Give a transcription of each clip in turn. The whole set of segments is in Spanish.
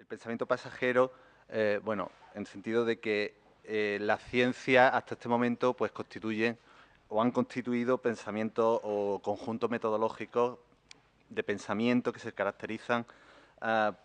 pensamiento pasajero, bueno, en el sentido de que la ciencia hasta este momento pues constituyen o han constituido pensamientos o conjuntos metodológicos de pensamiento que se caracterizan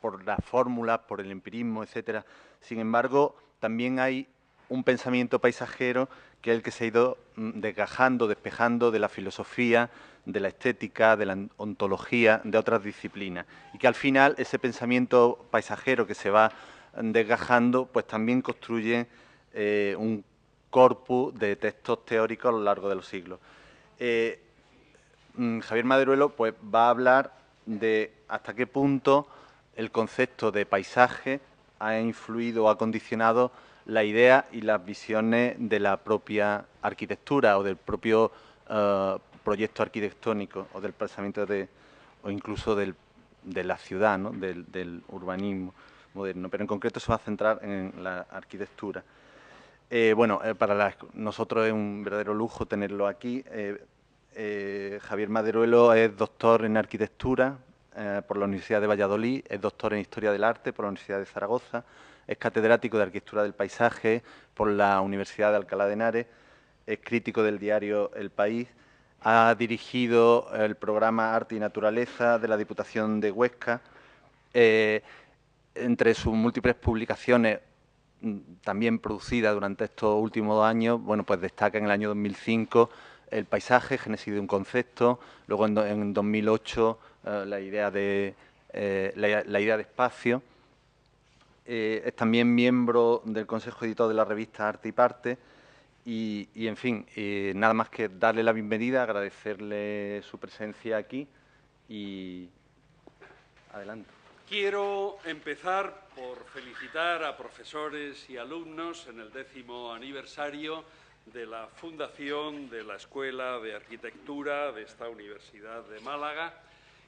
por las fórmulas, por el empirismo, etcétera. Sin embargo, también hay un pensamiento paisajero que es el que se ha ido desgajando, despejando de la filosofía, de la estética, de la ontología, de otras disciplinas. Y que al final ese pensamiento paisajero que se va desgajando, pues también construye un corpus de textos teóricos a lo largo de los siglos. Javier Maderuelo pues, va a hablar de hasta qué punto el concepto de paisaje ha influido o ha condicionado la idea y las visiones de la propia arquitectura o del propio proyecto arquitectónico o del pensamiento o incluso de la ciudad, ¿no? del urbanismo moderno. Pero en concreto se va a centrar en la arquitectura. Para nosotros es un verdadero lujo tenerlo aquí. Javier Maderuelo es doctor en arquitectura por la Universidad de Valladolid, es doctor en Historia del Arte por la Universidad de Zaragoza, es catedrático de Arquitectura del Paisaje por la Universidad de Alcalá de Henares, es crítico del diario El País, ha dirigido el programa Arte y Naturaleza de la Diputación de Huesca. Entre sus múltiples publicaciones también producidas durante estos últimos 2 años, bueno, pues destaca en el año 2005 el paisaje, génesis de un concepto, luego en 2008 la idea de espacio. Es también miembro del Consejo Editor de la revista Arte y Parte y en fin, nada más que darle la bienvenida, agradecerle su presencia aquí y adelante. Quiero empezar por felicitar a profesores y alumnos en el 10º aniversario de la fundación de la Escuela de Arquitectura de esta Universidad de Málaga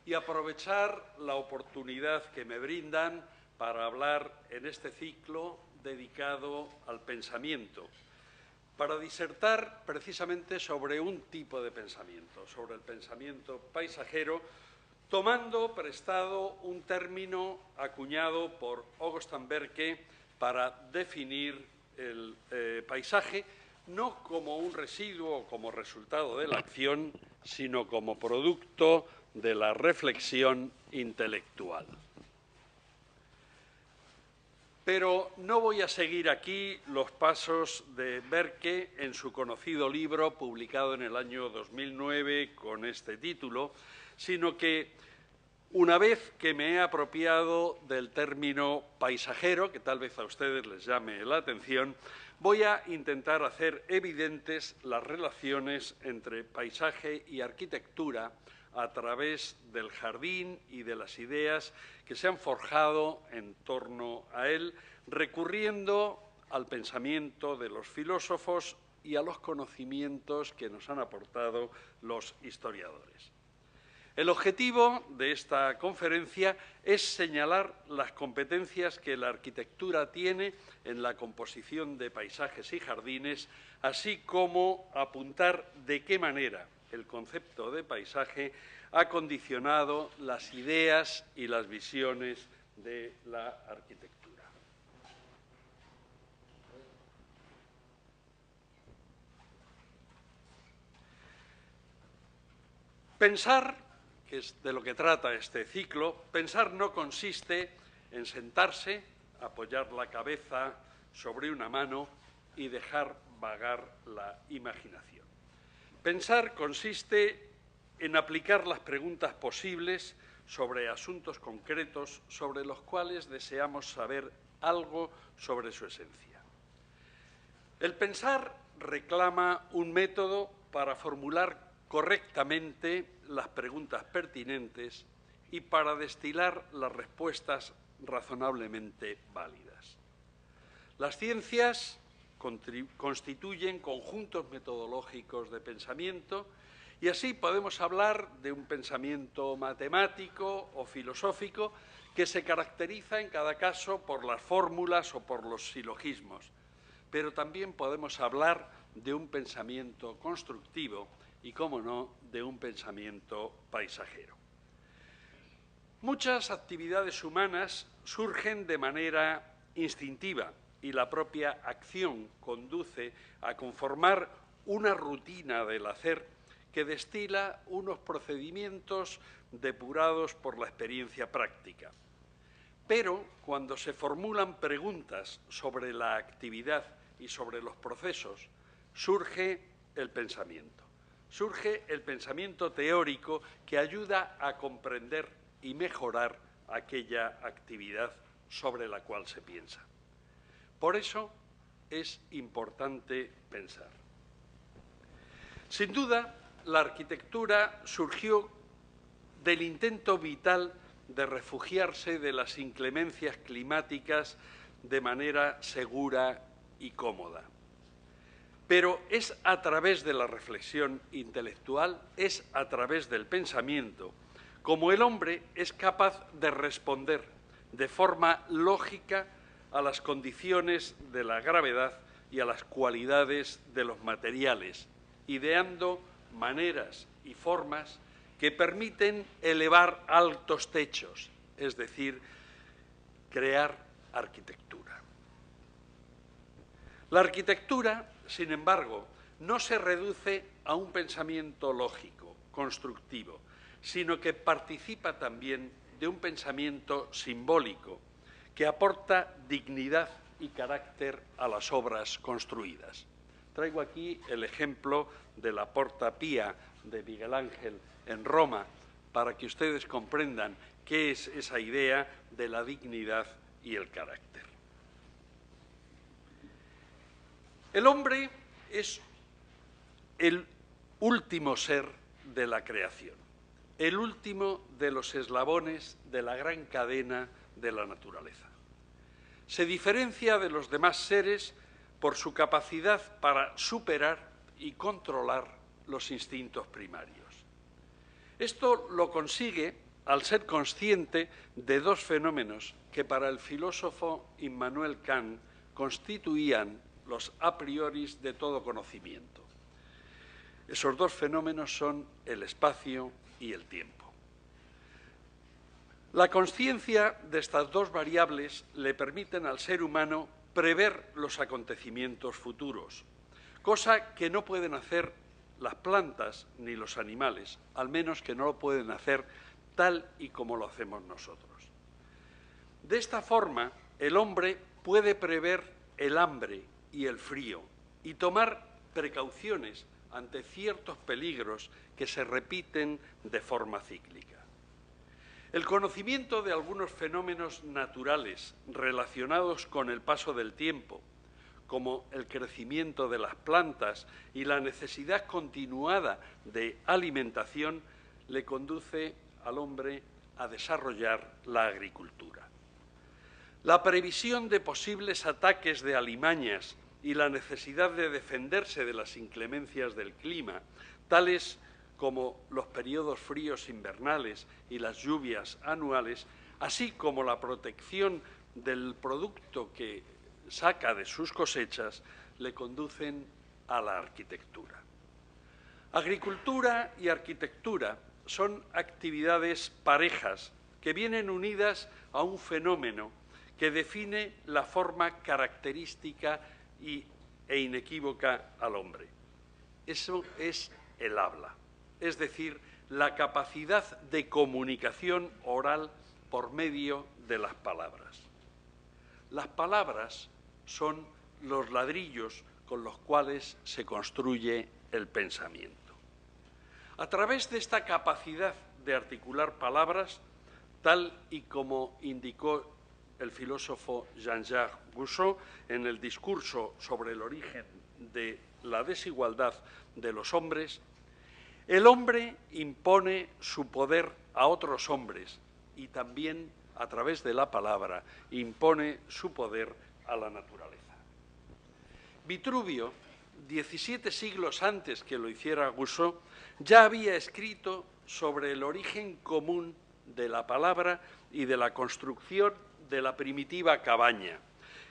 y aprovechar la oportunidad que me brindan para hablar en este ciclo dedicado al pensamiento, para disertar precisamente sobre un tipo de pensamiento, sobre el pensamiento paisajero, tomando prestado un término acuñado por Augustin Berke para definir el paisaje, no como un residuo o como resultado de la acción, sino como producto de la reflexión intelectual. Pero no voy a seguir aquí los pasos de Berke en su conocido libro publicado en el año 2009 con este título, sino que una vez que me he apropiado del término paisajero, que tal vez a ustedes les llame la atención, voy a intentar hacer evidentes las relaciones entre paisaje y arquitectura a través del jardín y de las ideas que se han forjado en torno a él, recurriendo al pensamiento de los filósofos y a los conocimientos que nos han aportado los historiadores. El objetivo de esta conferencia es señalar las competencias que la arquitectura tiene en la composición de paisajes y jardines, así como apuntar de qué manera el concepto de paisaje ha condicionado las ideas y las visiones de la arquitectura. Pensar, que es de lo que trata este ciclo, pensar no consiste en sentarse, apoyar la cabeza sobre una mano y dejar vagar la imaginación. Pensar consiste en aplicar las preguntas posibles sobre asuntos concretos sobre los cuales deseamos saber algo sobre su esencia. El pensar reclama un método para formular correctamente las preguntas pertinentes y para destilar las respuestas razonablemente válidas. Las ciencias constituyen conjuntos metodológicos de pensamiento y así podemos hablar de un pensamiento matemático o filosófico que se caracteriza en cada caso por las fórmulas o por los silogismos, pero también podemos hablar de un pensamiento constructivo y, cómo no, de un pensamiento paisajero. Muchas actividades humanas surgen de manera instintiva y la propia acción conduce a conformar una rutina del hacer que destila unos procedimientos depurados por la experiencia práctica. Pero cuando se formulan preguntas sobre la actividad y sobre los procesos, surge el pensamiento. Surge el pensamiento teórico que ayuda a comprender y mejorar aquella actividad sobre la cual se piensa. Por eso es importante pensar. Sin duda, la arquitectura surgió del intento vital de refugiarse de las inclemencias climáticas de manera segura y cómoda. Pero es a través de la reflexión intelectual, es a través del pensamiento, como el hombre es capaz de responder de forma lógica a las condiciones de la gravedad y a las cualidades de los materiales, ideando maneras y formas que permiten elevar altos techos, es decir, crear arquitectura. La arquitectura, sin embargo, no se reduce a un pensamiento lógico, constructivo, sino que participa también de un pensamiento simbólico que aporta dignidad y carácter a las obras construidas. Traigo aquí el ejemplo de la Porta Pía de Miguel Ángel en Roma para que ustedes comprendan qué es esa idea de la dignidad y el carácter. El hombre es el último ser de la creación, el último de los eslabones de la gran cadena de la naturaleza. Se diferencia de los demás seres por su capacidad para superar y controlar los instintos primarios. Esto lo consigue al ser consciente de dos fenómenos que para el filósofo Immanuel Kant constituían los a prioris de todo conocimiento. Esos dos fenómenos son el espacio y el tiempo. La consciencia de estas dos variables le permiten al ser humano prever los acontecimientos futuros, cosa que no pueden hacer las plantas ni los animales, al menos que no lo pueden hacer tal y como lo hacemos nosotros. De esta forma, el hombre puede prever el hambre y el frío y tomar precauciones ante ciertos peligros que se repiten de forma cíclica. El conocimiento de algunos fenómenos naturales relacionados con el paso del tiempo, como el crecimiento de las plantas y la necesidad continuada de alimentación, le conduce al hombre a desarrollar la agricultura. La previsión de posibles ataques de alimañas y la necesidad de defenderse de las inclemencias del clima, tales como los periodos fríos invernales y las lluvias anuales, así como la protección del producto que saca de sus cosechas, le conducen a la arquitectura. Agricultura y arquitectura son actividades parejas que vienen unidas a un fenómeno que define la forma característica e inequívoca al hombre. Eso es el habla, es decir, la capacidad de comunicación oral por medio de las palabras. Las palabras son los ladrillos con los cuales se construye el pensamiento. A través de esta capacidad de articular palabras, tal y como indicó el filósofo Jean-Jacques Rousseau en el discurso sobre el origen de la desigualdad de los hombres, el hombre impone su poder a otros hombres y también, a través de la palabra, impone su poder a la naturaleza. Vitruvio, 17 siglos antes que lo hiciera Rousseau, ya había escrito sobre el origen común de la palabra y de la construcción de la primitiva cabaña,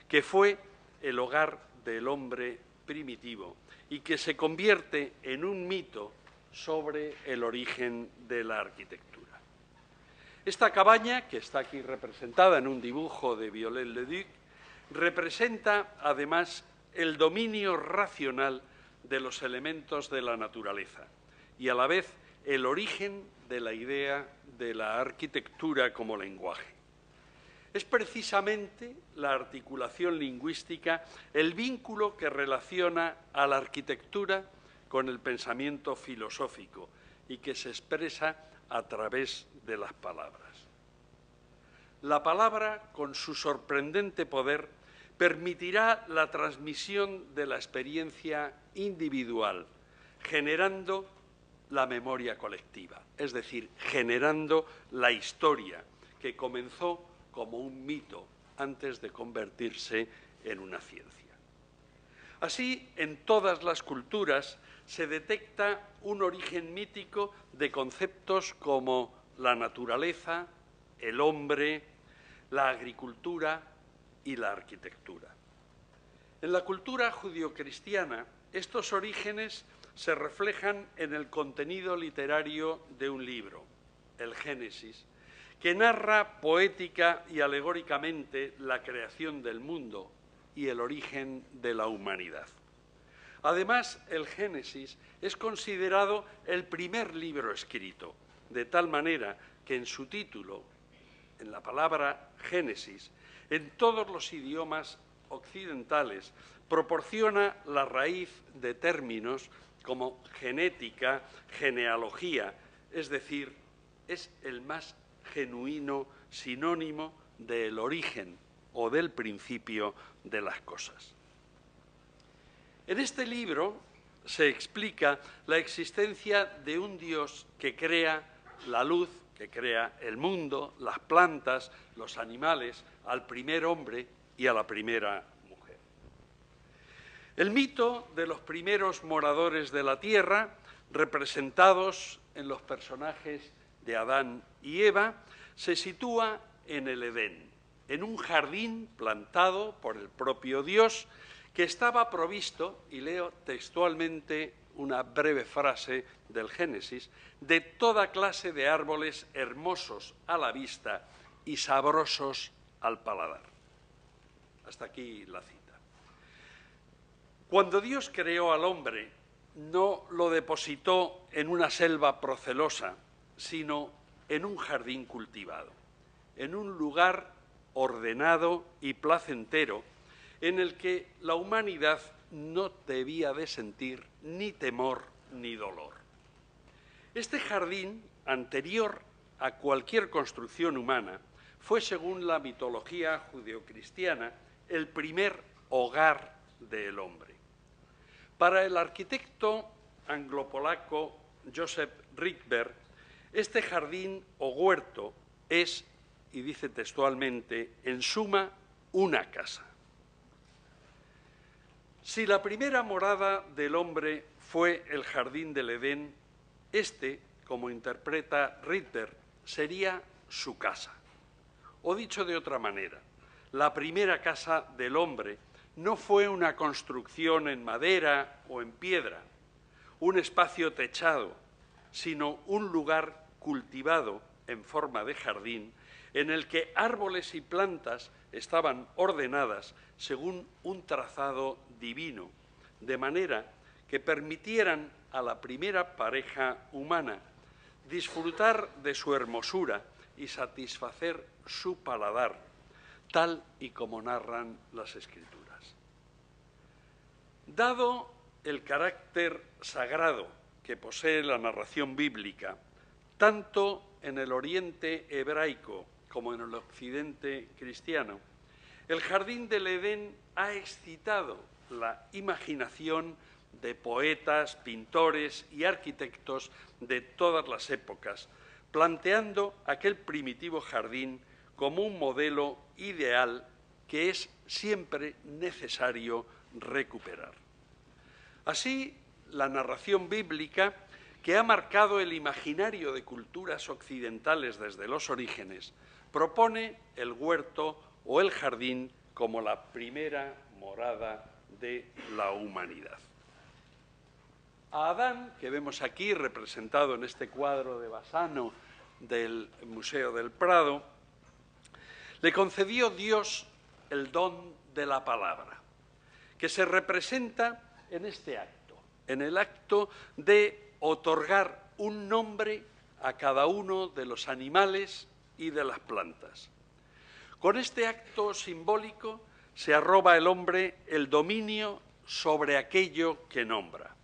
que fue el hogar del hombre primitivo y que se convierte en un mito sobre el origen de la arquitectura. Esta cabaña, que está aquí representada en un dibujo de Viollet-le-Duc, representa además el dominio racional de los elementos de la naturaleza y a la vez el origen de la idea de la arquitectura como lenguaje. Es precisamente la articulación lingüística el vínculo que relaciona a la arquitectura con el pensamiento filosófico y que se expresa a través de las palabras. La palabra, con su sorprendente poder, permitirá la transmisión de la experiencia individual, generando la memoria colectiva, es decir, generando la historia que comenzó como un mito antes de convertirse en una ciencia. Así, en todas las culturas se detecta un origen mítico de conceptos como la naturaleza, el hombre, la agricultura y la arquitectura. En la cultura judio-cristiana, estos orígenes se reflejan en el contenido literario de un libro, el Génesis, que narra poética y alegóricamente la creación del mundo y el origen de la humanidad. Además, el Génesis es considerado el primer libro escrito, de tal manera que en su título, en la palabra Génesis, en todos los idiomas occidentales, proporciona la raíz de términos como genética, genealogía, es decir, es el más genuino sinónimo del origen o del principio de las cosas. En este libro se explica la existencia de un Dios que crea la luz, que crea el mundo, las plantas, los animales, al primer hombre y a la primera mujer. El mito de los primeros moradores de la tierra, representados en los personajes de Adán y Eva, se sitúa en el Edén, en un jardín plantado por el propio Dios que estaba provisto, y leo textualmente una breve frase del Génesis, de toda clase de árboles hermosos a la vista y sabrosos al paladar. Hasta aquí la cita. Cuando Dios creó al hombre, no lo depositó en una selva procelosa, sino en un jardín cultivado, en un lugar ordenado y placentero, en el que la humanidad no debía de sentir ni temor ni dolor. Este jardín, anterior a cualquier construcción humana, fue, según la mitología judeocristiana, el primer hogar del hombre. Para el arquitecto anglo-polaco Joseph Rydberg, este jardín o huerto es, y dice textualmente, en suma, una casa. Si la primera morada del hombre fue el jardín del Edén, este, como interpreta Rydberg, sería su casa. O dicho de otra manera, la primera casa del hombre no fue una construcción en madera o en piedra, un espacio techado, sino un lugar cultivado en forma de jardín en el que árboles y plantas estaban ordenadas según un trazado divino, de manera que permitieran a la primera pareja humana disfrutar de su hermosura y satisfacer su paladar, tal y como narran las Escrituras. Dado el carácter sagrado que posee la narración bíblica, tanto en el Oriente hebraico como en el Occidente cristiano, el jardín del Edén ha excitado la imaginación de poetas, pintores y arquitectos de todas las épocas, planteando aquel primitivo jardín como un modelo ideal que es siempre necesario recuperar. Así, la narración bíblica, que ha marcado el imaginario de culturas occidentales desde los orígenes, propone el huerto o el jardín como la primera morada de la humanidad. A Adán, que vemos aquí representado en este cuadro de Bassano del Museo del Prado, le concedió Dios el don de la palabra, que se representa en este acto, en el acto de otorgar un nombre a cada uno de los animales y de las plantas. Con este acto simbólico se arroba al hombre el dominio sobre aquello que nombra.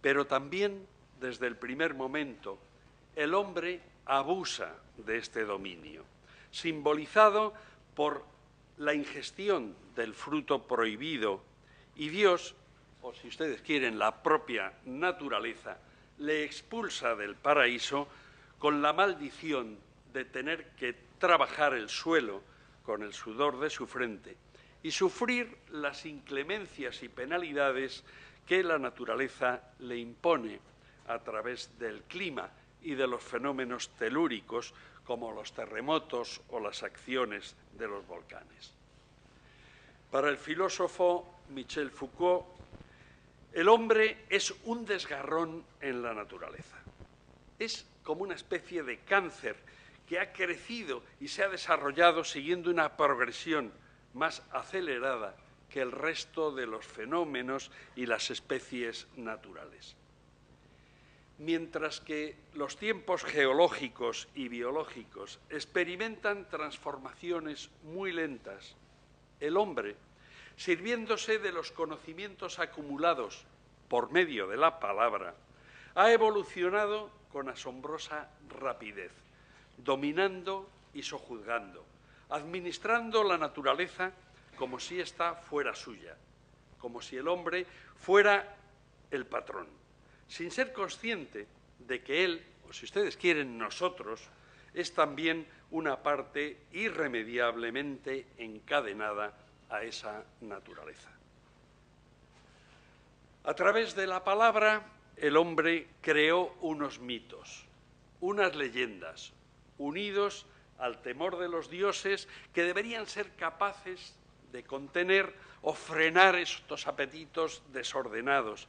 Pero también, desde el primer momento, el hombre abusa de este dominio, simbolizado por la ingestión del fruto prohibido, y Dios, o si ustedes quieren, la propia naturaleza, le expulsa del paraíso con la maldición de tener que trabajar el suelo con el sudor de su frente y sufrir las inclemencias y penalidades que la naturaleza le impone a través del clima y de los fenómenos telúricos como los terremotos o las acciones de los volcanes. Para el filósofo Michel Foucault, el hombre es un desgarrón en la naturaleza. Es como una especie de cáncer que ha crecido y se ha desarrollado siguiendo una progresión más acelerada que el resto de los fenómenos y las especies naturales. Mientras que los tiempos geológicos y biológicos experimentan transformaciones muy lentas, el hombre, sirviéndose de los conocimientos acumulados por medio de la palabra, ha evolucionado con asombrosa rapidez, dominando y sojuzgando, administrando la naturaleza como si ésta fuera suya, como si el hombre fuera el patrón, sin ser consciente de que él, o si ustedes quieren nosotros, es también una parte irremediablemente encadenada a esa naturaleza. A través de la palabra, el hombre creó unos mitos, unas leyendas, unidos al temor de los dioses que deberían ser capaces de contener o frenar estos apetitos desordenados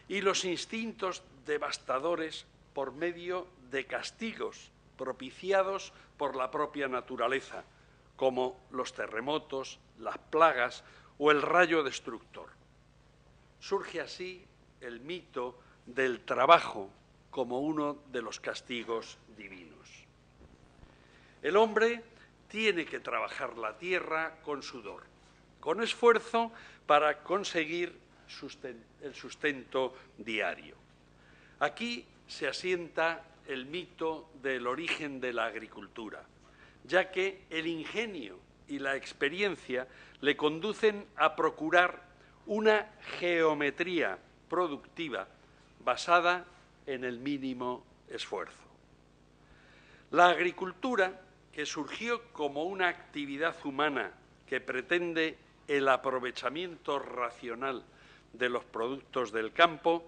y los instintos devastadores por medio de castigos propiciados por la propia naturaleza, como los terremotos, las plagas o el rayo destructor. Surge así el mito del trabajo como uno de los castigos divinos. El hombre tiene que trabajar la tierra con sudor, con esfuerzo para conseguir el sustento diario. Aquí se asienta el mito del origen de la agricultura, ya que el ingenio y la experiencia le conducen a procurar una geometría productiva basada en el mínimo esfuerzo. La agricultura, que surgió como una actividad humana que pretende el aprovechamiento racional de los productos del campo,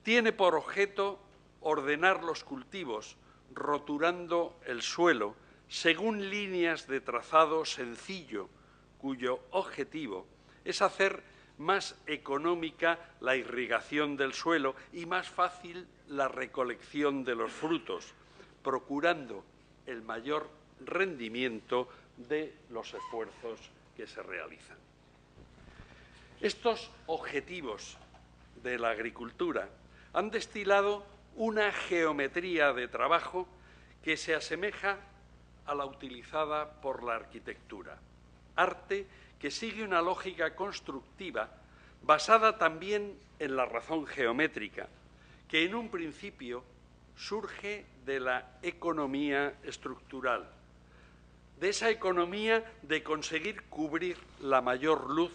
tiene por objeto ordenar los cultivos, roturando el suelo según líneas de trazado sencillo, cuyo objetivo es hacer más económica la irrigación del suelo y más fácil la recolección de los frutos, procurando el mayor rendimiento de los esfuerzos que se realizan. Estos objetivos de la agricultura han destilado una geometría de trabajo que se asemeja a la utilizada por la arquitectura, arte que sigue una lógica constructiva basada también en la razón geométrica, que en un principio surge de la economía estructural, de esa economía de conseguir cubrir la mayor luz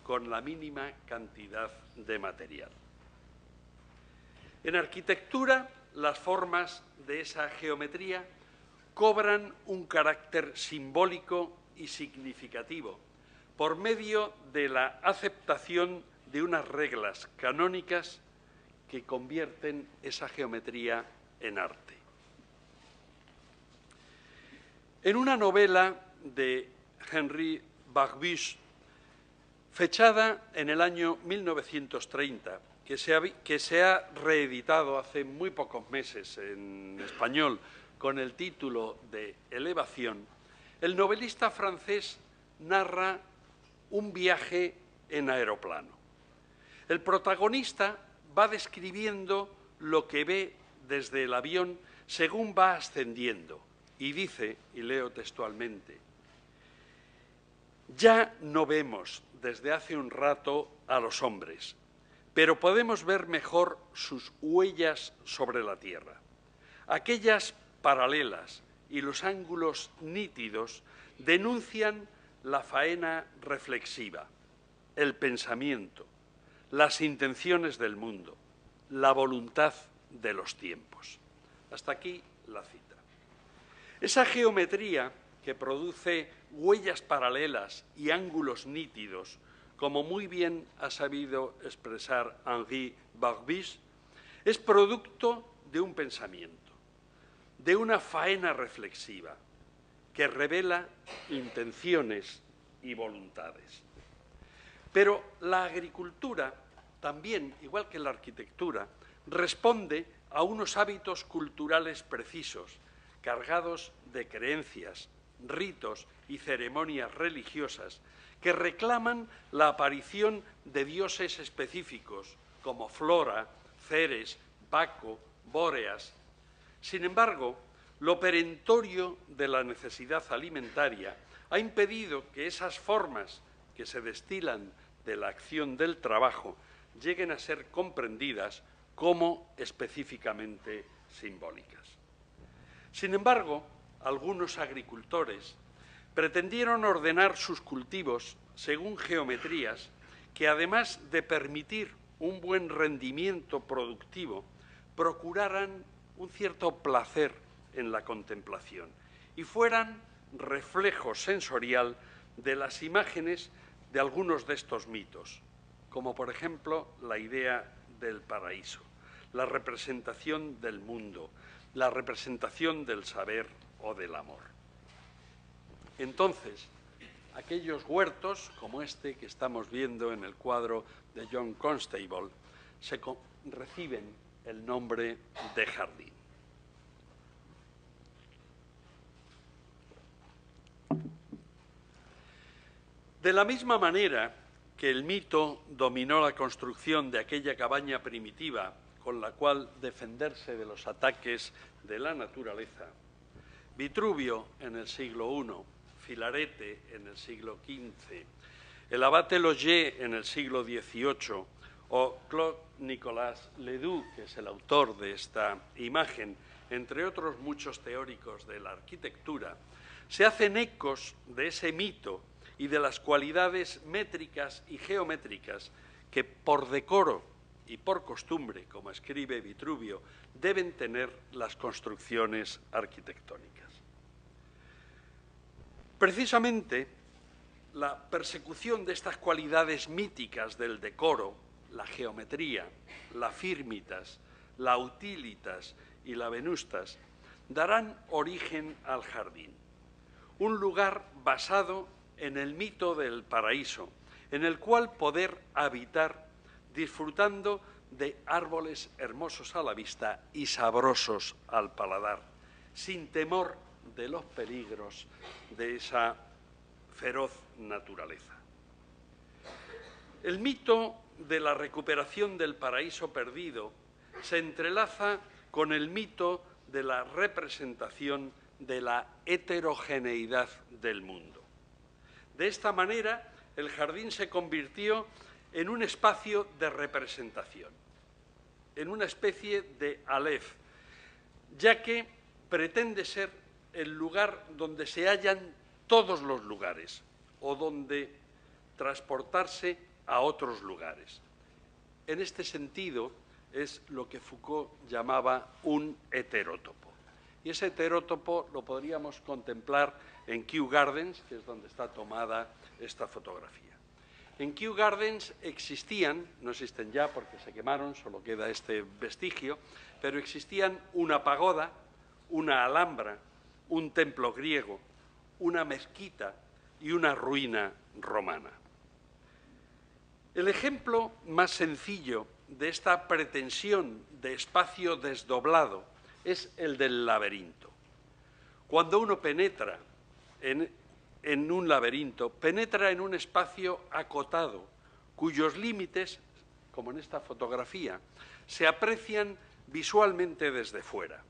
con la mínima cantidad de material. En arquitectura, las formas de esa geometría cobran un carácter simbólico y significativo por medio de la aceptación de unas reglas canónicas que convierten esa geometría en arte. En una novela de Henri Barbusse, fechada en el año 1930 que se ha reeditado hace muy pocos meses en español con el título de Elevación, el novelista francés narra un viaje en aeroplano. El protagonista va describiendo lo que ve desde el avión según va ascendiendo y dice, y leo textualmente: «Ya no vemos desde hace un rato a los hombres, pero podemos ver mejor sus huellas sobre la tierra. Aquellas paralelas y los ángulos nítidos denuncian la faena reflexiva, el pensamiento, las intenciones del mundo, la voluntad de los tiempos». Hasta aquí la cita. Esa geometría que produce huellas paralelas y ángulos nítidos, como muy bien ha sabido expresar Henri Barbusse, es producto de un pensamiento, de una faena reflexiva que revela intenciones y voluntades. Pero la agricultura también, igual que la arquitectura, responde a unos hábitos culturales precisos, cargados de creencias, ritos y ceremonias religiosas que reclaman la aparición de dioses específicos como Flora, Ceres, Baco, Bóreas. Sin embargo, lo perentorio de la necesidad alimentaria ha impedido que esas formas que se destilan de la acción del trabajo lleguen a ser comprendidas como específicamente simbólicas. Sin embargo, algunos agricultores pretendieron ordenar sus cultivos según geometrías que, además de permitir un buen rendimiento productivo, procuraran un cierto placer en la contemplación y fueran reflejo sensorial de las imágenes de algunos de estos mitos, como por ejemplo la idea del paraíso, la representación del mundo, la representación del saber o del amor. Entonces, aquellos huertos, como este que estamos viendo en el cuadro de John Constable, reciben el nombre de jardín. De la misma manera que el mito dominó la construcción de aquella cabaña primitiva con la cual defenderse de los ataques de la naturaleza, Vitruvio en el siglo I, Filarete en el siglo XV, el abate Loger en el siglo XVIII o Claude Nicolas Ledoux, que es el autor de esta imagen, entre otros muchos teóricos de la arquitectura, se hacen ecos de ese mito y de las cualidades métricas y geométricas que por decoro y por costumbre, como escribe Vitruvio, deben tener las construcciones arquitectónicas. Precisamente, la persecución de estas cualidades míticas del decoro, la geometría, la firmitas, la utilitas y la venustas, darán origen al jardín, un lugar basado en el mito del paraíso, en el cual poder habitar disfrutando de árboles hermosos a la vista y sabrosos al paladar, sin temor de los peligros de esa feroz naturaleza. El mito de la recuperación del paraíso perdido se entrelaza con el mito de la representación de la heterogeneidad del mundo. De esta manera, el jardín se convirtió en un espacio de representación, en una especie de Aleph, ya que pretende ser el lugar donde se hallan todos los lugares o donde transportarse a otros lugares. En este sentido es lo que Foucault llamaba un heterótopo. Y ese heterótopo lo podríamos contemplar en Kew Gardens, que es donde está tomada esta fotografía. En Kew Gardens existían, no existen ya porque se quemaron, solo queda este vestigio, pero existían una pagoda, una alhambra, un templo griego, una mezquita y una ruina romana. El ejemplo más sencillo de esta pretensión de espacio desdoblado es el del laberinto. Cuando uno penetra en un laberinto, penetra en un espacio acotado, cuyos límites, como en esta fotografía, se aprecian visualmente desde fuera.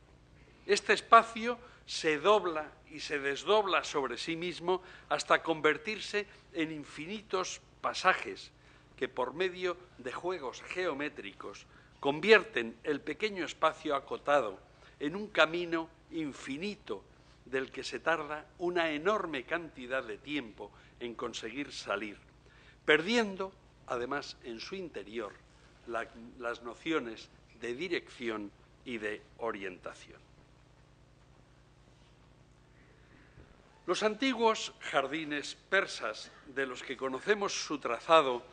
Este espacio se dobla y se desdobla sobre sí mismo hasta convertirse en infinitos pasajes que, por medio de juegos geométricos, convierten el pequeño espacio acotado en un camino infinito del que se tarda una enorme cantidad de tiempo en conseguir salir, perdiendo, además, en su interior las nociones de dirección y de orientación. Los antiguos jardines persas, de los que conocemos su trazado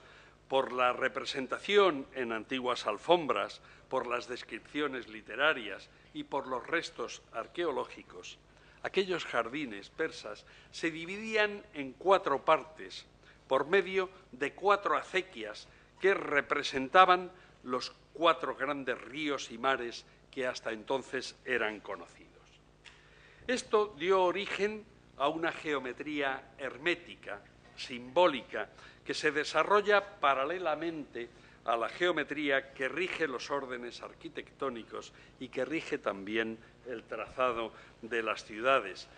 por la representación en antiguas alfombras, por las descripciones literarias y por los restos arqueológicos, aquellos jardines persas se dividían en 4 partes por medio de 4 acequias que representaban los 4 grandes ríos y mares que hasta entonces eran conocidos. Esto dio origen a una geometría hermética, simbólica, que se desarrolla paralelamente a la geometría que rige los órdenes arquitectónicos y que rige también el trazado de las ciudades,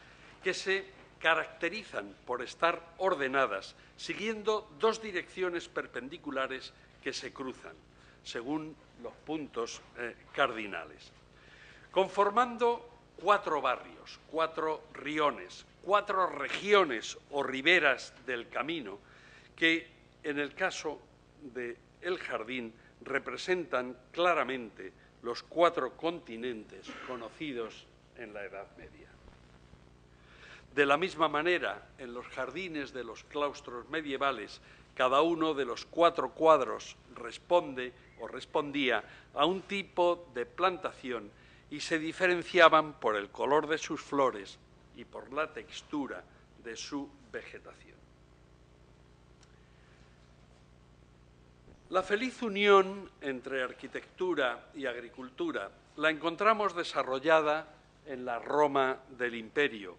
que se caracterizan por estar ordenadas siguiendo 2 direcciones perpendiculares que se cruzan, según los puntos cardinales, conformando 4 barrios, 4 riones, 4 regiones o riberas del camino que, en el caso del jardín, representan claramente los 4 continentes conocidos en la Edad Media. De la misma manera, en los jardines de los claustros medievales, cada uno de los 4 cuadros responde o respondía a un tipo de plantación y se diferenciaban por el color de sus flores y por la textura de su vegetación. La feliz unión entre arquitectura y agricultura la encontramos desarrollada en la Roma del Imperio,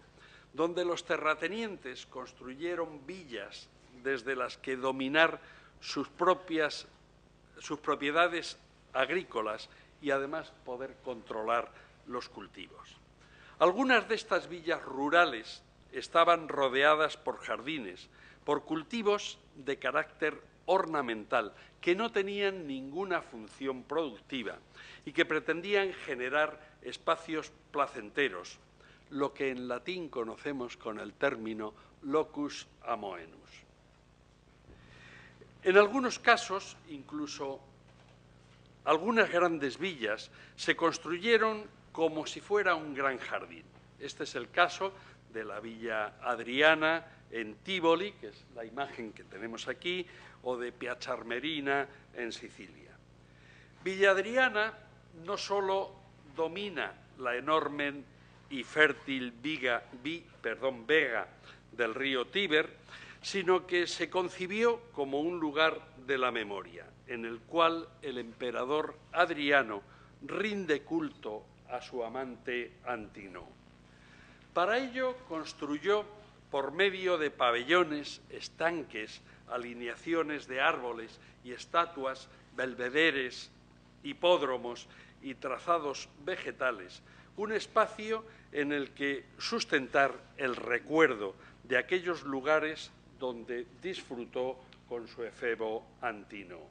donde los terratenientes construyeron villas desde las que dominar sus propiedades agrícolas y además poder controlar los cultivos. Algunas de estas villas rurales estaban rodeadas por jardines, por cultivos de carácter ornamental, que no tenían ninguna función productiva y que pretendían generar espacios placenteros, lo que en latín conocemos con el término locus amoenus. En algunos casos, incluso algunas grandes villas se construyeron como si fuera un gran jardín. Este es el caso de la Villa Adriana en Tívoli, que es la imagen que tenemos aquí, o de Piazza Armerina en Sicilia. Villa Adriana no solo domina la enorme y fértil vega del río Tíber, sino que se concibió como un lugar de la memoria, en el cual el emperador Adriano rinde culto a su amante Antínoo. Para ello construyó, por medio de pabellones, estanques, alineaciones de árboles y estatuas, belvederes, hipódromos y trazados vegetales, un espacio en el que sustentar el recuerdo de aquellos lugares donde disfrutó con su efebo Antínoo.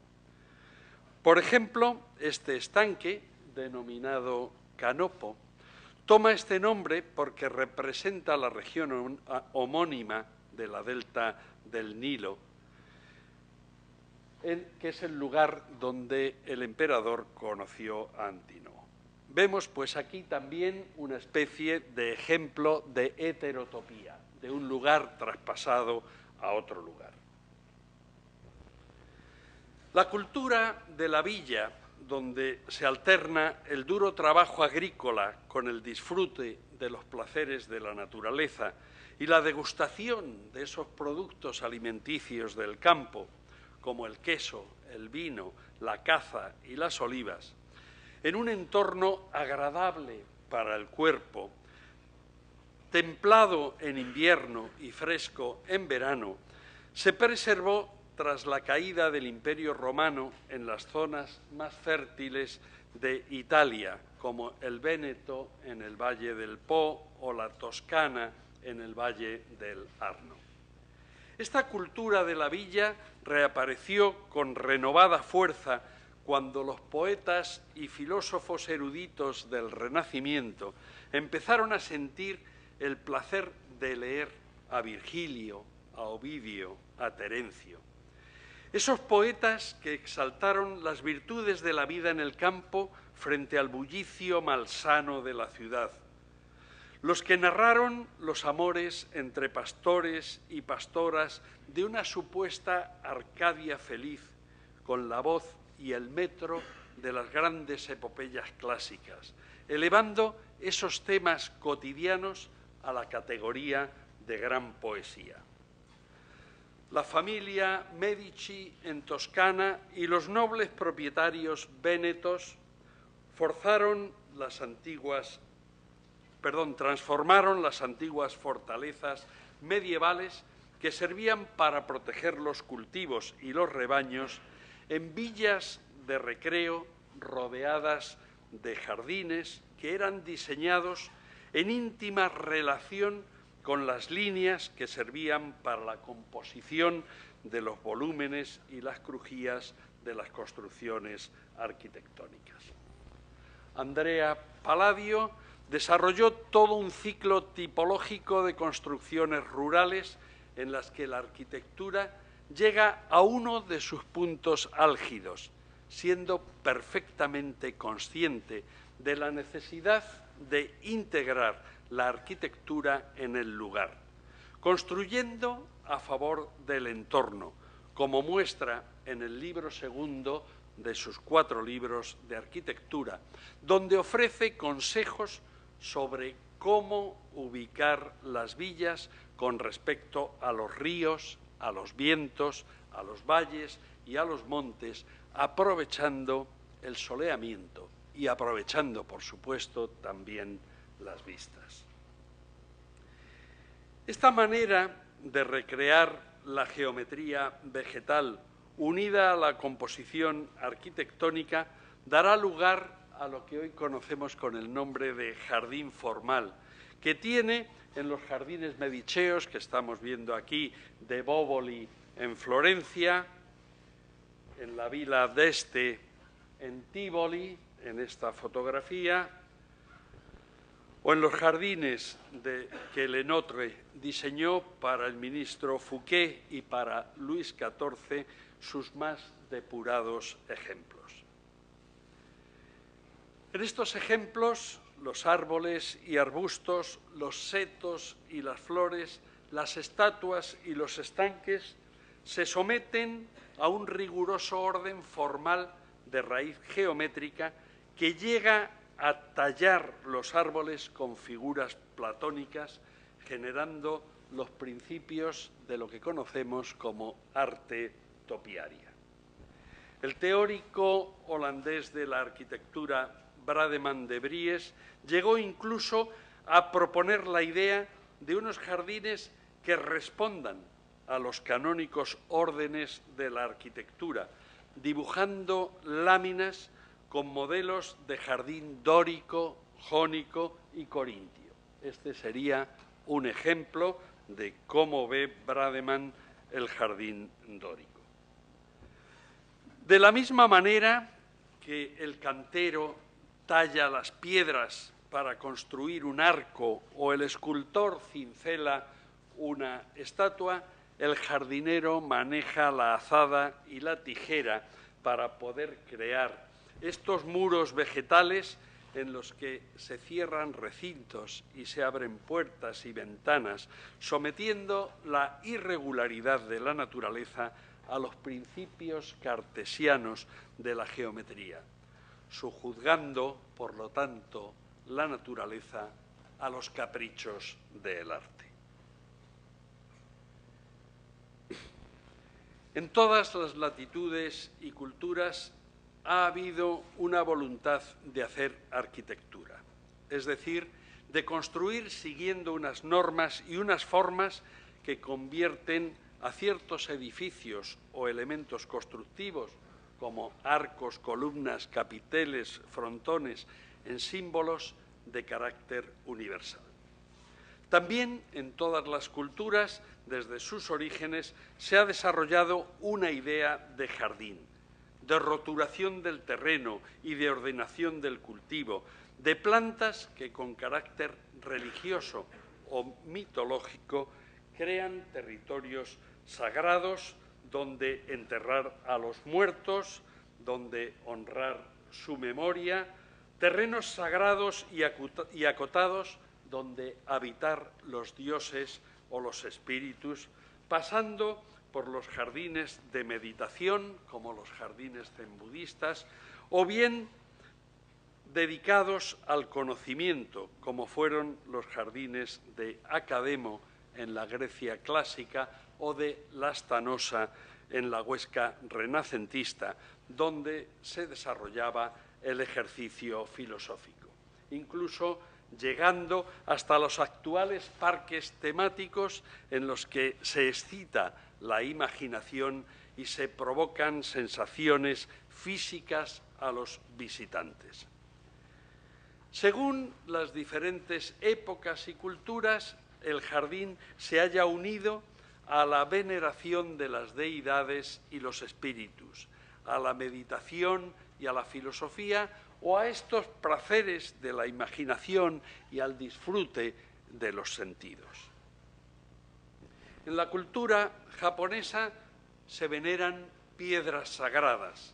Por ejemplo, este estanque, denominado Canopo, toma este nombre porque representa la región homónima de la delta del Nilo, que es el lugar donde el emperador conoció a Antínoo. Vemos pues aquí también una especie de ejemplo de heterotopía, de un lugar traspasado a otro lugar. La cultura de la villa, donde se alterna el duro trabajo agrícola con el disfrute de los placeres de la naturaleza y la degustación de esos productos alimenticios del campo, como el queso, el vino, la caza y las olivas, en un entorno agradable para el cuerpo, templado en invierno y fresco en verano, se preservó tras la caída del Imperio Romano en las zonas más fértiles de Italia, como el Véneto en el Valle del Po o la Toscana en el Valle del Arno. Esta cultura de la villa reapareció con renovada fuerza cuando los poetas y filósofos eruditos del Renacimiento empezaron a sentir el placer de leer a Virgilio, a Ovidio, a Terencio. Esos poetas que exaltaron las virtudes de la vida en el campo frente al bullicio malsano de la ciudad. Los que narraron los amores entre pastores y pastoras de una supuesta Arcadia feliz, con la voz y el metro de las grandes epopeyas clásicas, elevando esos temas cotidianos a la categoría de gran poesía. La familia Medici en Toscana y los nobles propietarios vénetos transformaron las antiguas fortalezas medievales que servían para proteger los cultivos y los rebaños en villas de recreo rodeadas de jardines que eran diseñados en íntima relación con las líneas que servían para la composición de los volúmenes y las crujías de las construcciones arquitectónicas. Andrea Palladio desarrolló todo un ciclo tipológico de construcciones rurales en las que la arquitectura llega a uno de sus puntos álgidos, siendo perfectamente consciente de la necesidad de integrar la arquitectura en el lugar, construyendo a favor del entorno, como muestra en el libro segundo de sus 4 libros de arquitectura, donde ofrece consejos sobre cómo ubicar las villas con respecto a los ríos, a los vientos, a los valles y a los montes, aprovechando el soleamiento y aprovechando, por supuesto, también las vistas. Esta manera de recrear la geometría vegetal unida a la composición arquitectónica dará lugar a lo que hoy conocemos con el nombre de jardín formal, que tiene en los jardines mediceos que estamos viendo aquí de Bóboli en Florencia, en la Villa d'Este en Tívoli, en esta fotografía, o en los jardines que Lenotre diseñó para el ministro Fouquet y para Luis XIV, sus más depurados ejemplos. En estos ejemplos, los árboles y arbustos, los setos y las flores, las estatuas y los estanques se someten a un riguroso orden formal de raíz geométrica que llega a tallar los árboles con figuras platónicas, generando los principios de lo que conocemos como arte topiaria. El teórico holandés de la arquitectura Brademan de Vries llegó incluso a proponer la idea de unos jardines que respondan a los canónicos órdenes de la arquitectura, dibujando láminas con modelos de jardín dórico, jónico y corintio. Este sería un ejemplo de cómo ve Brademan el jardín dórico. De la misma manera que el cantero talla las piedras para construir un arco o el escultor cincela una estatua, el jardinero maneja la azada y la tijera para poder crear estos muros vegetales en los que se cierran recintos y se abren puertas y ventanas, sometiendo la irregularidad de la naturaleza a los principios cartesianos de la geometría, sojuzgando, por lo tanto, la naturaleza a los caprichos del arte. En todas las latitudes y culturas ha habido una voluntad de hacer arquitectura, es decir, de construir siguiendo unas normas y unas formas que convierten a ciertos edificios o elementos constructivos, como arcos, columnas, capiteles, frontones, en símbolos de carácter universal. También en todas las culturas, desde sus orígenes, se ha desarrollado una idea de jardín, de roturación del terreno y de ordenación del cultivo, de plantas que con carácter religioso o mitológico crean territorios sagrados donde enterrar a los muertos, donde honrar su memoria, terrenos sagrados y acotados donde habitar los dioses o los espíritus, pasando por los jardines de meditación, como los jardines zen budistas, o bien dedicados al conocimiento, como fueron los jardines de Academo en la Grecia clásica o de Lastanosa en la Huesca renacentista, donde se desarrollaba el ejercicio filosófico, incluso llegando hasta los actuales parques temáticos en los que se excita la imaginación y se provocan sensaciones físicas a los visitantes. Según las diferentes épocas y culturas, el jardín se haya unido a la veneración de las deidades y los espíritus, a la meditación y a la filosofía, o a estos placeres de la imaginación y al disfrute de los sentidos. En la cultura japonesa se veneran piedras sagradas.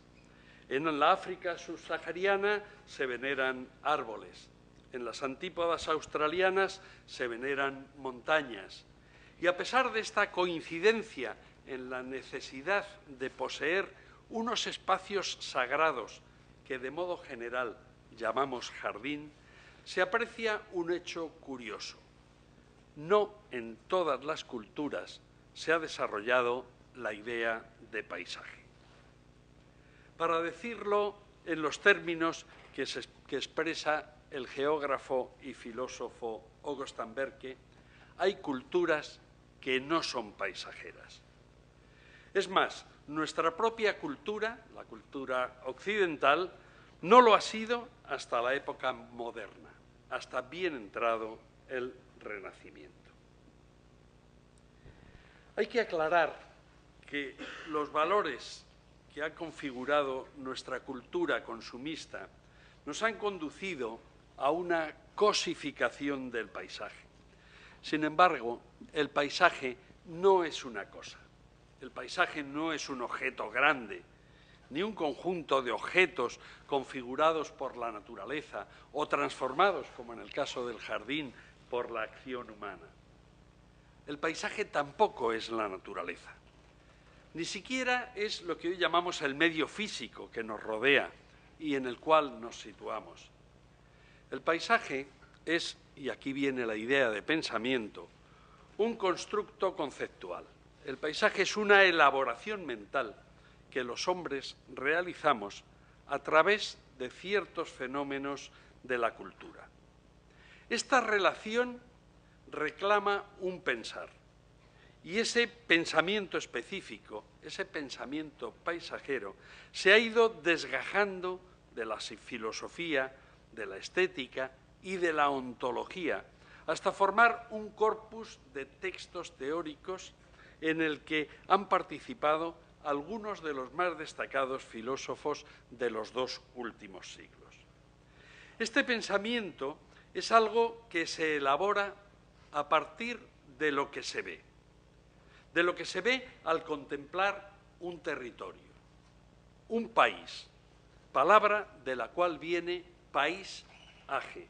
En la África subsahariana se veneran árboles. En las antípodas australianas se veneran montañas. Y a pesar de esta coincidencia en la necesidad de poseer unos espacios sagrados que de modo general llamamos jardín, se aprecia un hecho curioso. No en todas las culturas se ha desarrollado la idea de paisaje. Para decirlo en los términos que expresa el geógrafo y filósofo Augustin Berke, hay culturas que no son paisajeras. Es más, nuestra propia cultura, la cultura occidental, no lo ha sido hasta la época moderna, hasta bien entrado el Renacimiento. Hay que aclarar que los valores que ha configurado nuestra cultura consumista nos han conducido a una cosificación del paisaje. Sin embargo, el paisaje no es una cosa. El paisaje no es un objeto grande, ni un conjunto de objetos configurados por la naturaleza o transformados, como en el caso del jardín, por la acción humana. El paisaje tampoco es la naturaleza. Ni siquiera es lo que hoy llamamos el medio físico que nos rodea y en el cual nos situamos. El paisaje es, y aquí viene la idea de pensamiento, un constructo conceptual. El paisaje es una elaboración mental que los hombres realizamos a través de ciertos fenómenos de la cultura. Esta relación reclama un pensar, y ese pensamiento específico, ese pensamiento paisajero, se ha ido desgajando de la filosofía, de la estética y de la ontología, hasta formar un corpus de textos teóricos en el que han participado algunos de los más destacados filósofos de los 2 últimos siglos. Este pensamiento es algo que se elabora a partir de lo que se ve al contemplar un territorio, un país, palabra de la cual viene paisaje,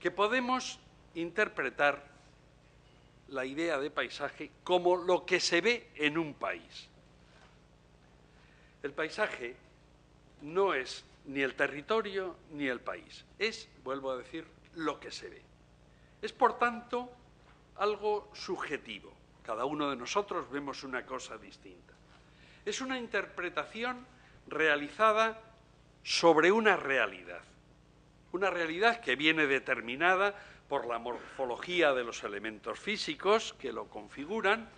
que podemos interpretar la idea de paisaje como lo que se ve en un país. El paisaje no es ni el territorio ni el país, es, vuelvo a decir, lo que se ve. Es, por tanto, algo subjetivo. Cada uno de nosotros vemos una cosa distinta. Es una interpretación realizada sobre una realidad que viene determinada por la morfología de los elementos físicos que lo configuran,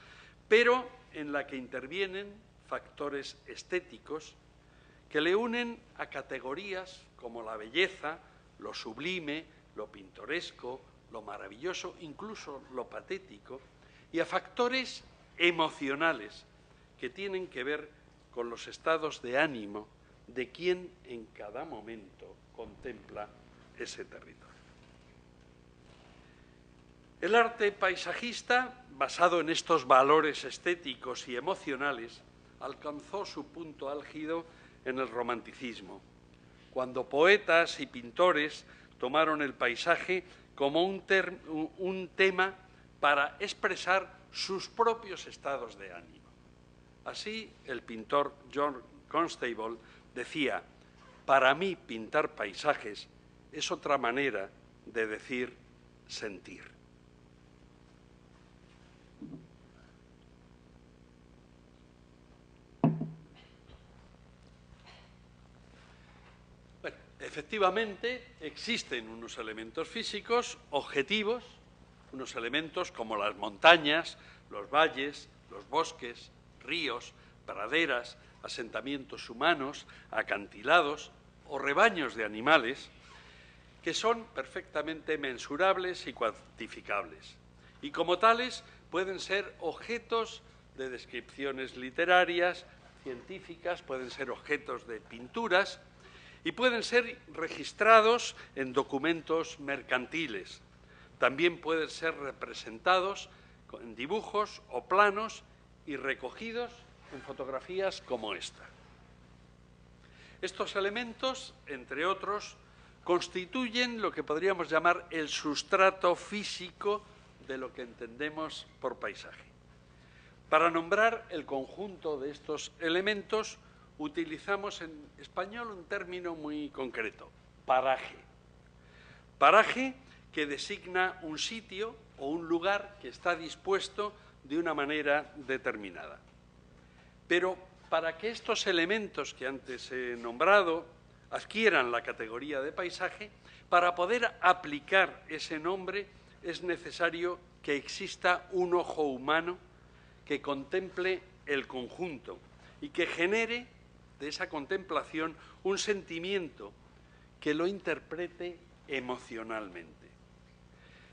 pero en la que intervienen factores estéticos que le unen a categorías como la belleza, lo sublime, lo pintoresco, lo maravilloso, incluso lo patético, y a factores emocionales que tienen que ver con los estados de ánimo de quien en cada momento contempla ese territorio. El arte paisajista, basado en estos valores estéticos y emocionales, alcanzó su punto álgido en el romanticismo, cuando poetas y pintores tomaron el paisaje como un tema para expresar sus propios estados de ánimo. Así, el pintor John Constable decía: para mí pintar paisajes es otra manera de decir sentir. Bueno, efectivamente existen unos elementos físicos objetivos, unos elementos como las montañas, los valles, los bosques, ríos, praderas, asentamientos humanos, acantilados o rebaños de animales, que son perfectamente mensurables y cuantificables, y como tales pueden ser objetos de descripciones literarias, científicas, pueden ser objetos de pinturas y pueden ser registrados en documentos mercantiles. También pueden ser representados en dibujos o planos y recogidos en fotografías como esta. Estos elementos, entre otros, constituyen lo que podríamos llamar el sustrato físico de lo que entendemos por paisaje. Para nombrar el conjunto de estos elementos, utilizamos en español un término muy concreto: paraje. Paraje que designa un sitio o un lugar que está dispuesto de una manera determinada. Pero para que estos elementos que antes he nombrado adquieran la categoría de paisaje, para poder aplicar ese nombre es necesario que exista un ojo humano que contemple el conjunto y que genere de esa contemplación un sentimiento que lo interprete emocionalmente.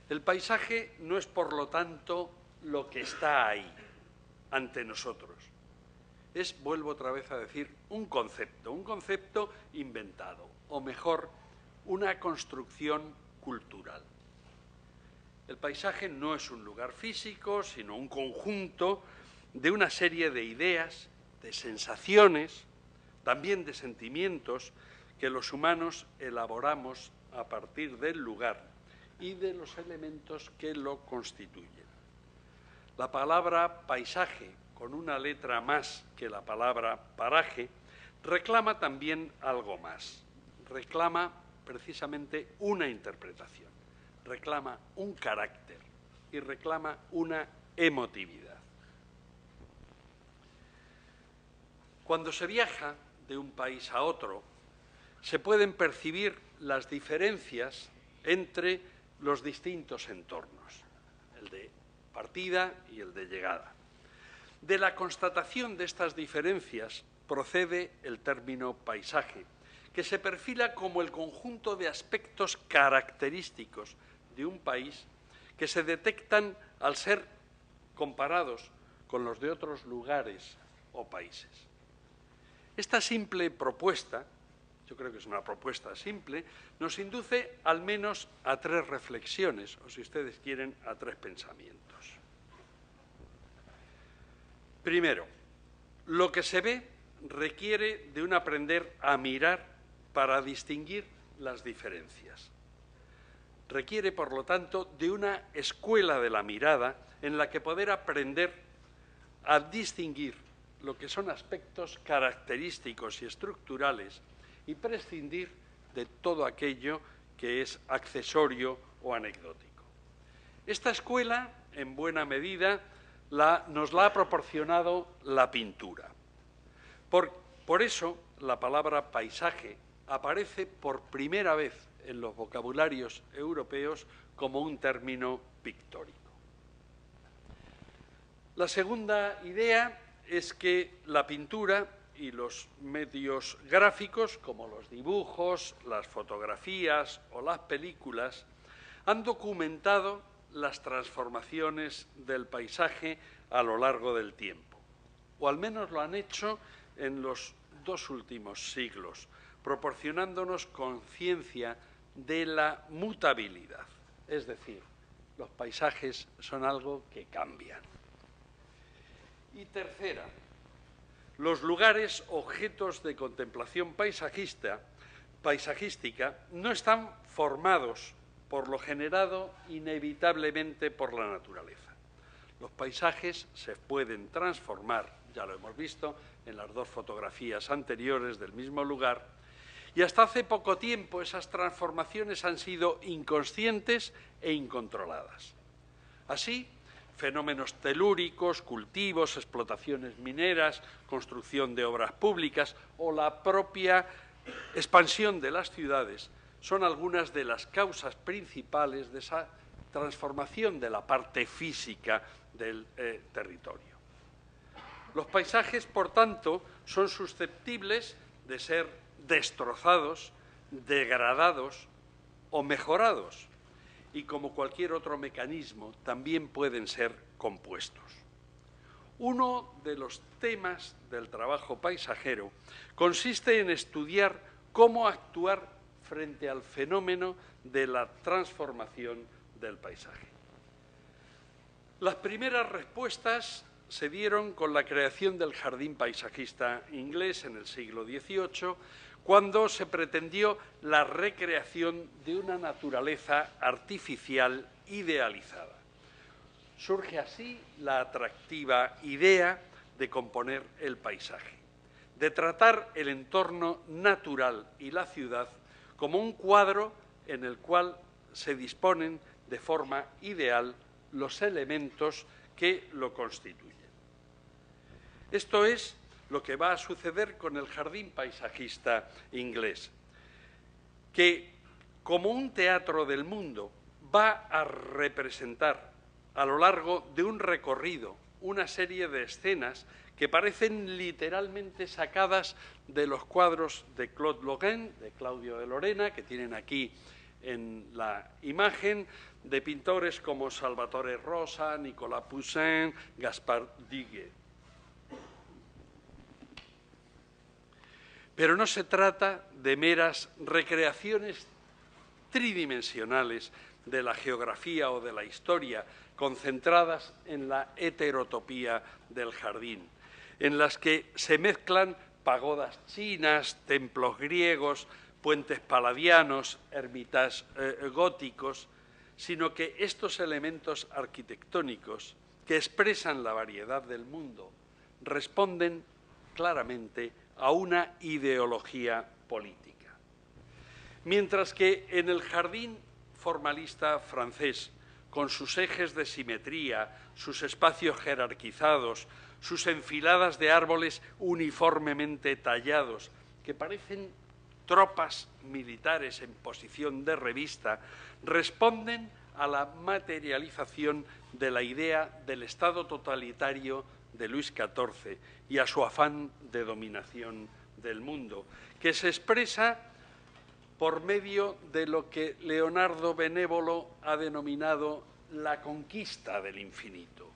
El paisaje no es, por lo tanto, lo que está ahí, ante nosotros. Es, vuelvo otra vez a decir, un concepto inventado, o mejor, una construcción cultural. El paisaje no es un lugar físico, sino un conjunto de una serie de ideas, de sensaciones, también de sentimientos que los humanos elaboramos a partir del lugar y de los elementos que lo constituyen. La palabra paisaje, con una letra más que la palabra paraje, reclama también algo más. Reclama precisamente una interpretación, reclama un carácter y reclama una emotividad. Cuando se viaja de un país a otro, se pueden percibir las diferencias entre los distintos entornos, el de partida y el de llegada. De la constatación de estas diferencias procede el término paisaje, que se perfila como el conjunto de aspectos característicos de un país que se detectan al ser comparados con los de otros lugares o países. Esta simple propuesta, yo creo que es una propuesta simple, nos induce al menos a tres reflexiones, o si ustedes quieren, a tres pensamientos. Primero, lo que se ve requiere de un aprender a mirar para distinguir las diferencias. Requiere, por lo tanto, de una escuela de la mirada en la que poder aprender a distinguir lo que son aspectos característicos y estructurales y prescindir de todo aquello que es accesorio o anecdótico. Esta escuela, en buena medida, nos la ha proporcionado la pintura. Por eso, la palabra paisaje aparece por primera vez en los vocabularios europeos como un término pictórico. La segunda idea es que la pintura y los medios gráficos, como los dibujos, las fotografías o las películas, han documentado las transformaciones del paisaje a lo largo del tiempo, o al menos lo han hecho en los 2 últimos siglos, proporcionándonos conciencia de la mutabilidad. Es decir, los paisajes son algo que cambian. Y tercera, los lugares objetos de contemplación paisajística no están formados por lo generado inevitablemente por la naturaleza. Los paisajes se pueden transformar, ya lo hemos visto en las 2 fotografías anteriores del mismo lugar, y hasta hace poco tiempo esas transformaciones han sido inconscientes e incontroladas. Así, fenómenos telúricos, cultivos, explotaciones mineras, construcción de obras públicas o la propia expansión de las ciudades son algunas de las causas principales de esa transformación de la parte física del territorio. Los paisajes, por tanto, son susceptibles de ser destrozados, degradados o mejorados, y como cualquier otro mecanismo, también pueden ser compuestos. Uno de los temas del trabajo paisajero consiste en estudiar cómo actuar frente al fenómeno de la transformación del paisaje. Las primeras respuestas se dieron con la creación del jardín paisajista inglés en el siglo XVIII, cuando se pretendió la recreación de una naturaleza artificial idealizada. Surge así la atractiva idea de componer el paisaje, de tratar el entorno natural y la ciudad como un cuadro en el cual se disponen de forma ideal los elementos que lo constituyen. Esto es lo que va a suceder con el jardín paisajista inglés, que como un teatro del mundo va a representar a lo largo de un recorrido una serie de escenas que parecen literalmente sacadas de los cuadros de Claude Lorrain, de Claudio de Lorena, que tienen aquí en la imagen, de pintores como Salvatore Rosa, Nicolas Poussin, Gaspard Duguay. Pero no se trata de meras recreaciones tridimensionales de la geografía o de la historia, concentradas en la heterotopía del jardín, en las que se mezclan pagodas chinas, templos griegos, puentes paladianos, ermitas góticos, sino que estos elementos arquitectónicos que expresan la variedad del mundo responden claramente a una ideología política. Mientras que en el jardín formalista francés, con sus ejes de simetría, sus espacios jerarquizados, sus enfiladas de árboles uniformemente tallados, que parecen tropas militares en posición de revista, responden a la materialización de la idea del Estado totalitario de Luis XIV y a su afán de dominación del mundo, que se expresa por medio de lo que Leonardo Benévolo ha denominado la conquista del infinito.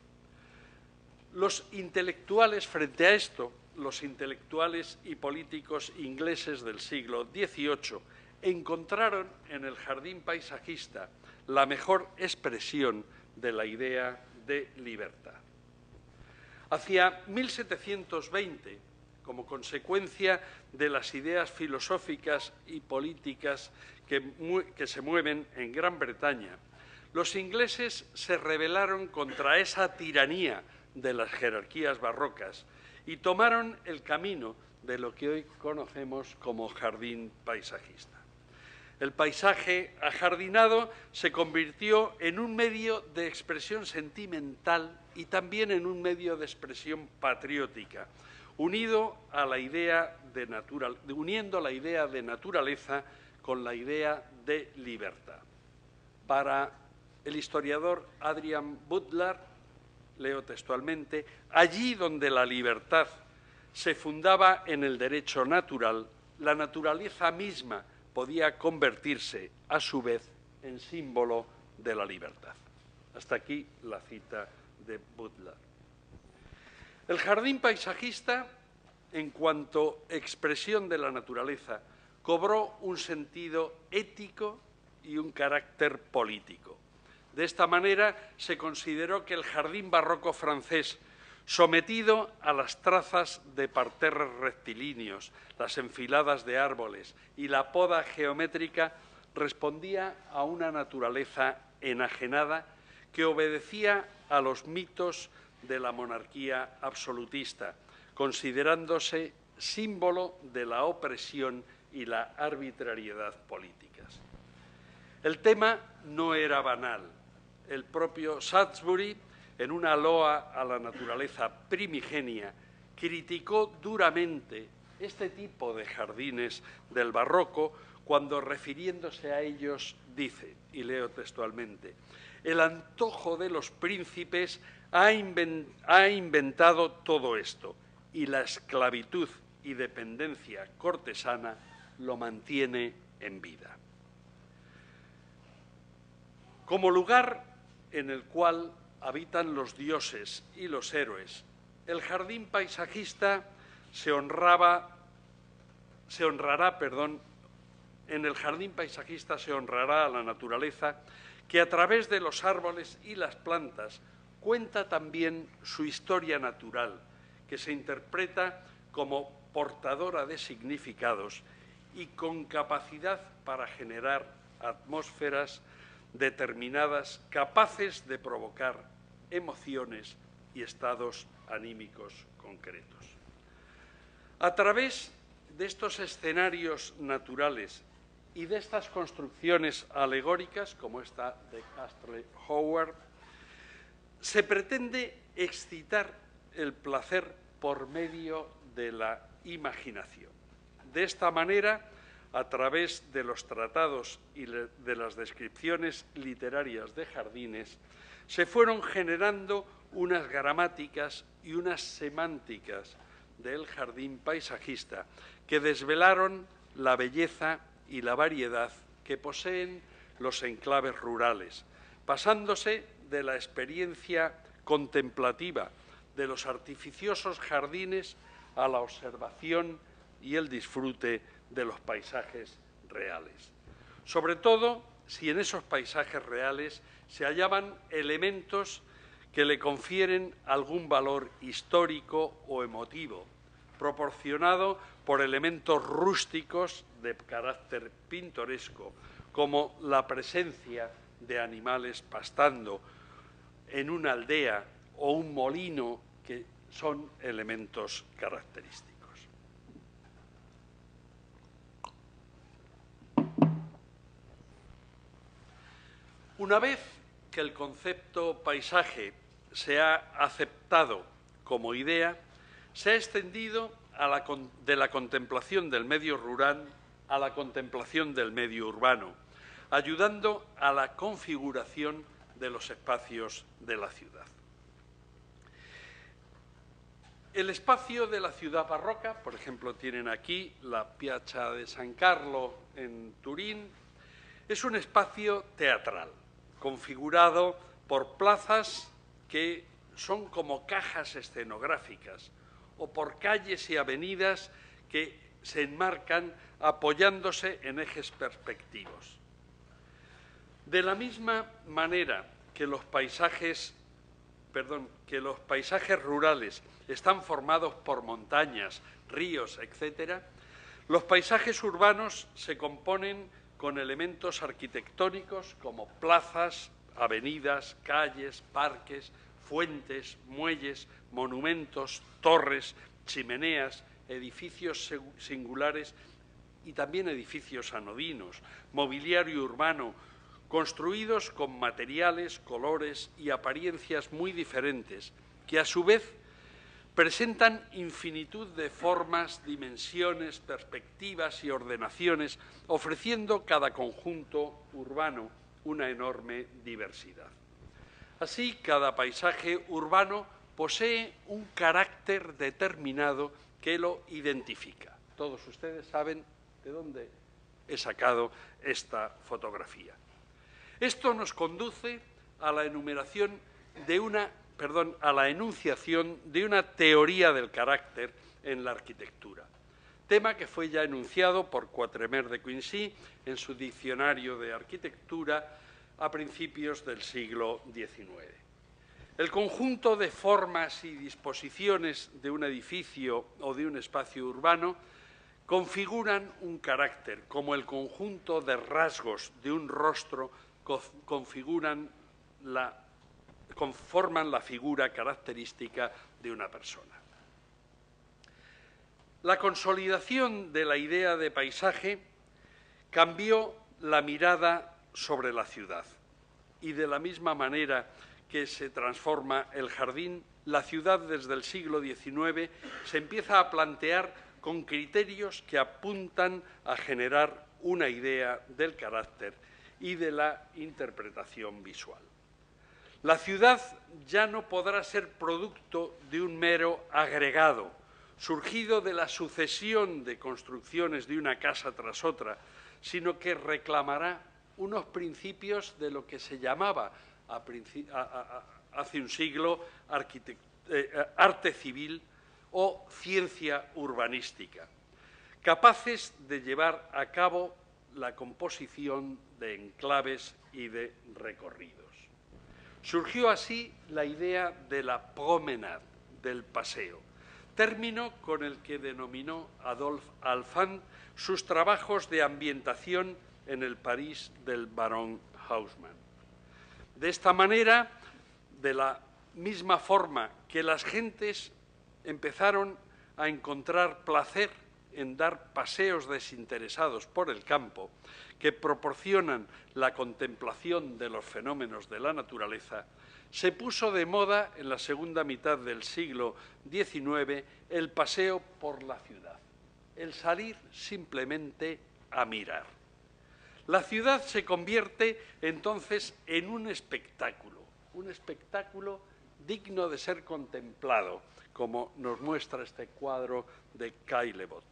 Los intelectuales, frente a esto, los intelectuales y políticos ingleses del siglo XVIII encontraron en el jardín paisajista la mejor expresión de la idea de libertad. Hacia 1720, como consecuencia de las ideas filosóficas y políticas que se mueven en Gran Bretaña, los ingleses se rebelaron contra esa tiranía de las jerarquías barrocas y tomaron el camino de lo que hoy conocemos como jardín paisajista. El paisaje ajardinado se convirtió en un medio de expresión sentimental y también en un medio de expresión patriótica, uniendo la idea de naturaleza con la idea de libertad. Para el historiador Adrian Butler, leo textualmente, allí donde la libertad se fundaba en el derecho natural, la naturaleza misma podía convertirse, a su vez, en símbolo de la libertad. Hasta aquí la cita de Butler. El jardín paisajista, en cuanto expresión de la naturaleza, cobró un sentido ético y un carácter político. De esta manera se consideró que el jardín barroco francés, sometido a las trazas de parterres rectilíneos, las enfiladas de árboles y la poda geométrica, respondía a una naturaleza enajenada que obedecía a los mitos de la monarquía absolutista, considerándose símbolo de la opresión y la arbitrariedad políticas. El tema no era banal. El propio Salisbury, en una loa a la naturaleza primigenia, criticó duramente este tipo de jardines del barroco cuando, refiriéndose a ellos, dice, y leo textualmente, «El antojo de los príncipes ha inventado todo esto, y la esclavitud y dependencia cortesana lo mantiene en vida». Como lugar en el cual habitan los dioses y los héroes, el jardín paisajista en el jardín paisajista se honrará a la naturaleza, que a través de los árboles y las plantas cuenta también su historia natural, que se interpreta como portadora de significados y con capacidad para generar atmósferas determinadas capaces de provocar emociones y estados anímicos concretos. A través de estos escenarios naturales y de estas construcciones alegóricas, como esta de Castle Howard, se pretende excitar el placer por medio de la imaginación. De esta manera, a través de los tratados y de las descripciones literarias de jardines, se fueron generando unas gramáticas y unas semánticas del jardín paisajista que desvelaron la belleza y la variedad que poseen los enclaves rurales, pasándose de la experiencia contemplativa de los artificiosos jardines a la observación y el disfrute de los paisajes reales. Sobre todo si en esos paisajes reales se hallaban elementos que le confieren algún valor histórico o emotivo, proporcionado por elementos rústicos de carácter pintoresco, como la presencia de animales pastando en una aldea o un molino, que son elementos característicos. Una vez que el concepto paisaje se ha aceptado como idea, se ha extendido de la contemplación del medio rural a la contemplación del medio urbano, ayudando a la configuración de los espacios de la ciudad. El espacio de la ciudad barroca, por ejemplo, tienen aquí la Piazza de San Carlo en Turín, es un espacio teatral, configurado por plazas que son como cajas escenográficas o por calles y avenidas que se enmarcan apoyándose en ejes perspectivos. De la misma manera que los paisajes rurales están formados por montañas, ríos, etc., los paisajes urbanos se componen con elementos arquitectónicos como plazas, avenidas, calles, parques, fuentes, muelles, monumentos, torres, chimeneas, edificios singulares y también edificios anodinos, mobiliario urbano, construidos con materiales, colores y apariencias muy diferentes, que a su vez presentan infinitud de formas, dimensiones, perspectivas y ordenaciones, ofreciendo cada conjunto urbano una enorme diversidad. Así, cada paisaje urbano posee un carácter determinado que lo identifica. Todos ustedes saben de dónde he sacado esta fotografía. Esto nos conduce a la enunciación de una teoría del carácter en la arquitectura, tema que fue ya enunciado por Quatremer de Quincy en su diccionario de arquitectura a principios del siglo XIX. El conjunto de formas y disposiciones de un edificio o de un espacio urbano configuran un carácter, como el conjunto de rasgos de un rostro conforman la figura característica de una persona. La consolidación de la idea de paisaje cambió la mirada sobre la ciudad y de la misma manera que se transforma el jardín, la ciudad desde el siglo XIX se empieza a plantear con criterios que apuntan a generar una idea del carácter y de la interpretación visual. La ciudad ya no podrá ser producto de un mero agregado, surgido de la sucesión de construcciones de una casa tras otra, sino que reclamará unos principios de lo que se llamaba hace un siglo arte civil o ciencia urbanística, capaces de llevar a cabo la composición de enclaves y de recorridos. Surgió así la idea de la promenade, del paseo, término con el que denominó Adolphe Alphand sus trabajos de ambientación en el París del barón Haussmann. De esta manera, de la misma forma que las gentes empezaron a encontrar placer en dar paseos desinteresados por el campo, que proporcionan la contemplación de los fenómenos de la naturaleza, se puso de moda en la segunda mitad del siglo XIX el paseo por la ciudad, el salir simplemente a mirar. La ciudad se convierte entonces en un espectáculo digno de ser contemplado, como nos muestra este cuadro de Caillebotte.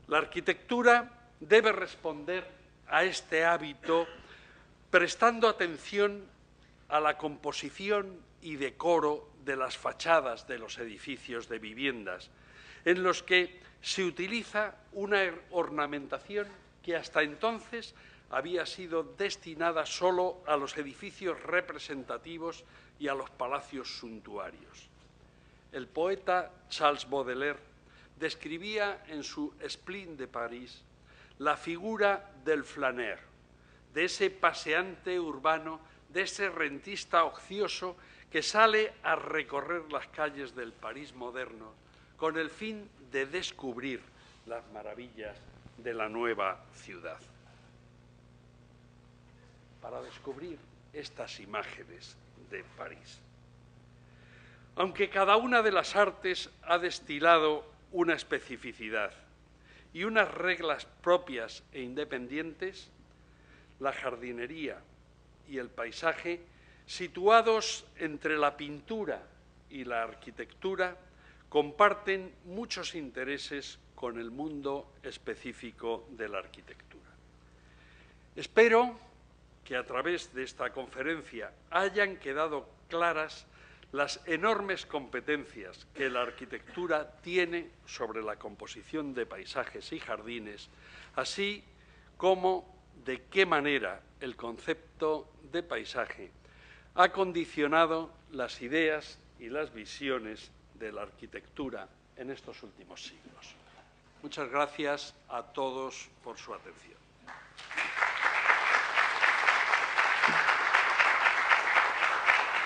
La arquitectura debe responder a este hábito prestando atención a la composición y decoro de las fachadas de los edificios de viviendas, en los que se utiliza una ornamentación que hasta entonces había sido destinada solo a los edificios representativos y a los palacios suntuarios. El poeta Charles Baudelaire describía en su Spleen de París la figura del flâneur, de ese paseante urbano, de ese rentista ocioso que sale a recorrer las calles del París moderno con el fin de descubrir las maravillas de la nueva ciudad. Para descubrir estas imágenes de París. Aunque cada una de las artes ha destilado una especificidad y unas reglas propias e independientes, la jardinería y el paisaje, situados entre la pintura y la arquitectura, comparten muchos intereses con el mundo específico de la arquitectura. Espero que a través de esta conferencia hayan quedado claras las enormes competencias que la arquitectura tiene sobre la composición de paisajes y jardines, así como de qué manera el concepto de paisaje ha condicionado las ideas y las visiones de la arquitectura en estos últimos siglos. Muchas gracias a todos por su atención.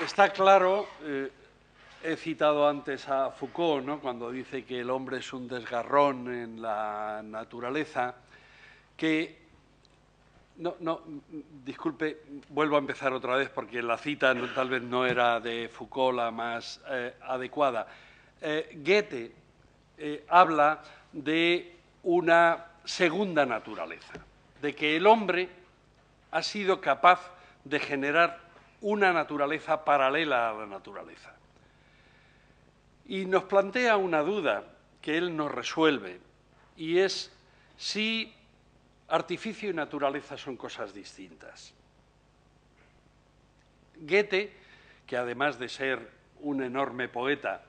Está claro, he citado antes a Foucault, ¿no?, cuando dice que el hombre es un desgarrón en la naturaleza, que disculpe, vuelvo a empezar otra vez porque la cita tal vez no era de Foucault la más adecuada. Goethe habla de una segunda naturaleza, de que el hombre ha sido capaz de generar una naturaleza paralela a la naturaleza. Y nos plantea una duda que él nos resuelve, y es si artificio y naturaleza son cosas distintas. Goethe, que además de ser un enorme poeta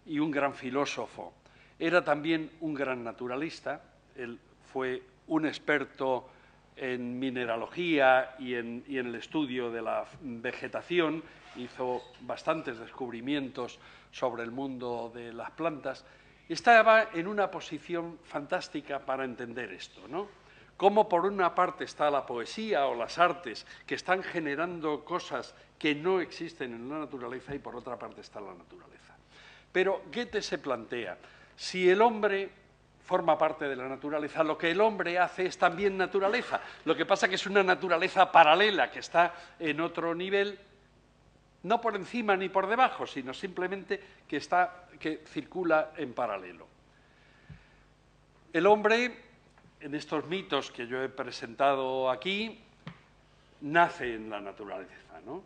y un gran filósofo, era también un gran naturalista. Él fue un experto en mineralogía y en el estudio de la vegetación, hizo bastantes descubrimientos sobre el mundo de las plantas. Estaba en una posición fantástica para entender esto, ¿no? Cómo por una parte está la poesía o las artes que están generando cosas que no existen en la naturaleza y por otra parte está la naturaleza. Pero Goethe se plantea, si el hombre forma parte de la naturaleza, lo que el hombre hace es también naturaleza. Lo que pasa es que es una naturaleza paralela que está en otro nivel, no por encima ni por debajo, sino simplemente que circula en paralelo. El hombre, en estos mitos que yo he presentado aquí, nace en la naturaleza, ¿no?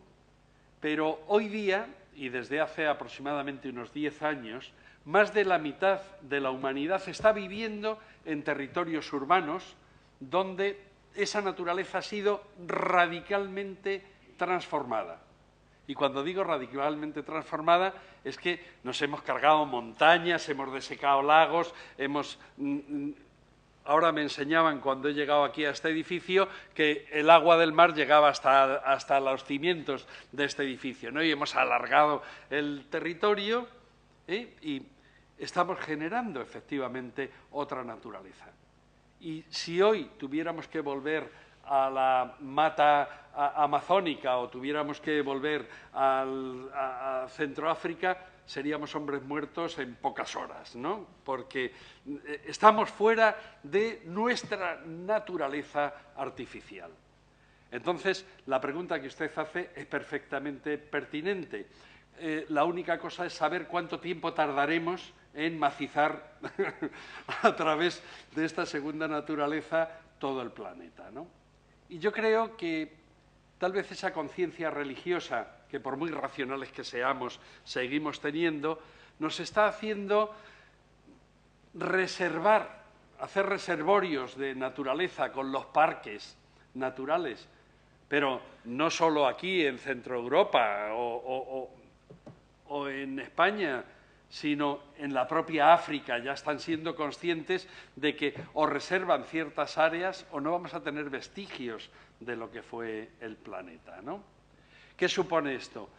Pero hoy día, y desde hace aproximadamente unos 10 años, más de la mitad de la humanidad está viviendo en territorios urbanos donde esa naturaleza ha sido radicalmente transformada. Y cuando digo radicalmente transformada es que nos hemos cargado montañas, hemos desecado lagos, Ahora me enseñaban cuando he llegado aquí a este edificio que el agua del mar llegaba hasta los cimientos de este edificio, ¿no? Y hemos alargado el territorio y estamos generando efectivamente otra naturaleza. Y si hoy tuviéramos que volver a la mata amazónica o tuviéramos que volver a Centroáfrica, seríamos hombres muertos en pocas horas, ¿no? Porque estamos fuera de nuestra naturaleza artificial. Entonces, la pregunta que usted hace es perfectamente pertinente. La única cosa es saber cuánto tiempo tardaremos en macizar a través de esta segunda naturaleza todo el planeta, ¿no? Y yo creo que tal vez esa conciencia religiosa, que por muy racionales que seamos, seguimos teniendo, nos está haciendo hacer reservorios de naturaleza con los parques naturales, pero no solo aquí en Centro Europa o en España, sino en la propia África. Ya están siendo conscientes de que o reservan ciertas áreas o no vamos a tener vestigios de lo que fue el planeta, ¿no? ¿Qué supone esto?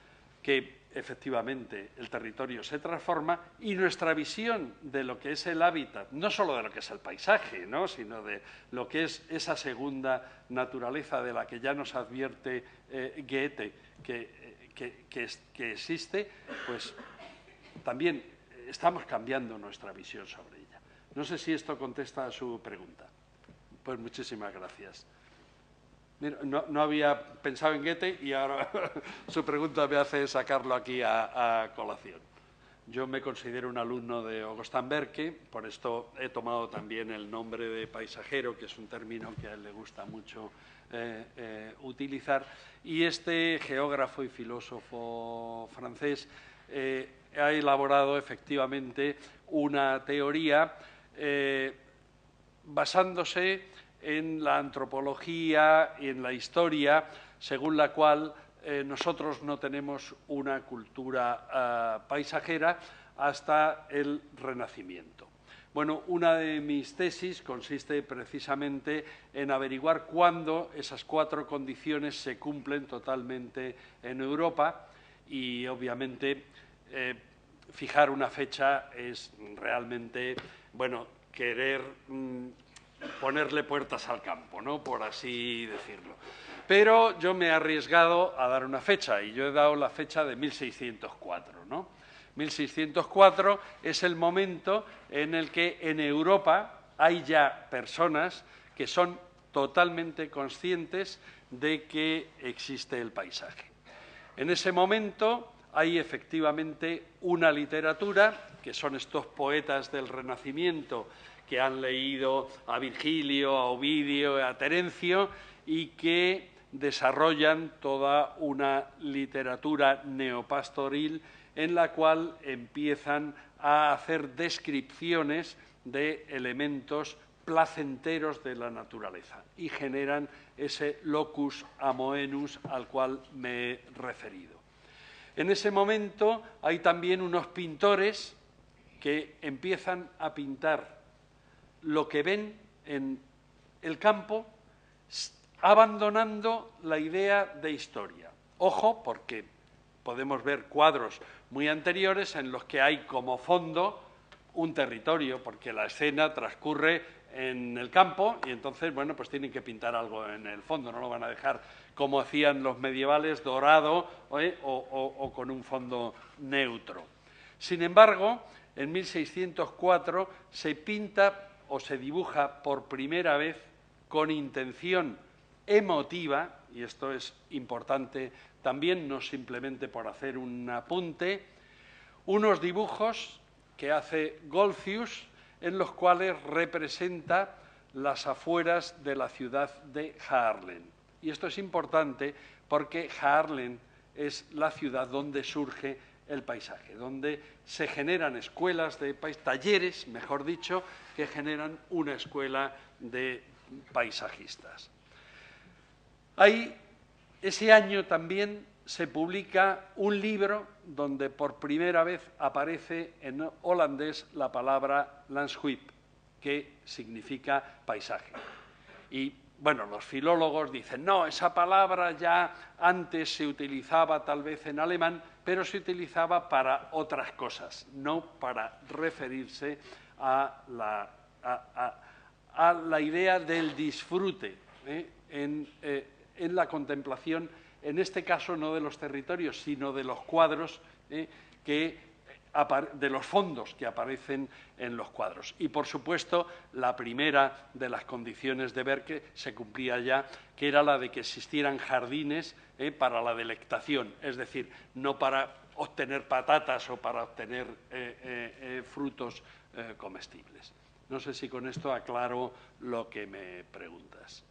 Que efectivamente el territorio se transforma y nuestra visión de lo que es el hábitat, no solo de lo que es el paisaje, ¿no?, sino de lo que es esa segunda naturaleza de la que ya nos advierte Goethe que existe, pues también estamos cambiando nuestra visión sobre ella. No sé si esto contesta a su pregunta. Pues muchísimas gracias. Mira, no había pensado en Goethe y ahora su pregunta me hace sacarlo aquí a colación. Yo me considero un alumno de Augustin Berke, por esto he tomado también el nombre de paisajero, que es un término que a él le gusta mucho utilizar, y este geógrafo y filósofo francés ha elaborado efectivamente una teoría basándose en la antropología y en la historia, según la cual nosotros no tenemos una cultura paisajera hasta el Renacimiento. Bueno, una de mis tesis consiste precisamente en averiguar cuándo esas 4 condiciones se cumplen totalmente en Europa y, obviamente, fijar una fecha es realmente, bueno, querer ponerle puertas al campo, ¿no?, por así decirlo. Pero yo me he arriesgado a dar una fecha y yo he dado la fecha de 1604, ¿no? 1604 es el momento en el que en Europa hay ya personas que son totalmente conscientes de que existe el paisaje. En ese momento hay efectivamente una literatura que son estos poetas del Renacimiento que han leído a Virgilio, a Ovidio, a Terencio y que desarrollan toda una literatura neopastoril en la cual empiezan a hacer descripciones de elementos placenteros de la naturaleza y generan ese locus amoenus al cual me he referido. En ese momento hay también unos pintores que empiezan a pintar lo que ven en el campo, abandonando la idea de historia. Ojo, porque podemos ver cuadros muy anteriores en los que hay como fondo un territorio, porque la escena transcurre en el campo y entonces, bueno, pues tienen que pintar algo en el fondo, no lo van a dejar como hacían los medievales, dorado o con un fondo neutro. Sin embargo, en 1604 se pinta o se dibuja por primera vez con intención emotiva, y esto es importante también, no simplemente por hacer un apunte, unos dibujos que hace Goltzius en los cuales representa las afueras de la ciudad de Haarlem. Y esto es importante porque Haarlem es la ciudad donde surge el paisaje, donde se generan escuelas de talleres, mejor dicho, que generan una escuela de paisajistas. Ese año también se publica un libro donde por primera vez aparece en holandés la palabra landschap, que significa paisaje. Y, bueno, los filólogos dicen, no, esa palabra ya antes se utilizaba tal vez en alemán, pero se utilizaba para otras cosas, no para referirse a la idea del disfrute en la contemplación, en este caso no de los territorios, sino de los cuadros, de los fondos que aparecen en los cuadros. Y, por supuesto, la primera de las condiciones de Berke se cumplía ya, que era la de que existieran jardines para la delectación, es decir, no para obtener patatas o para obtener frutos comestibles. No sé si con esto aclaro lo que me preguntas.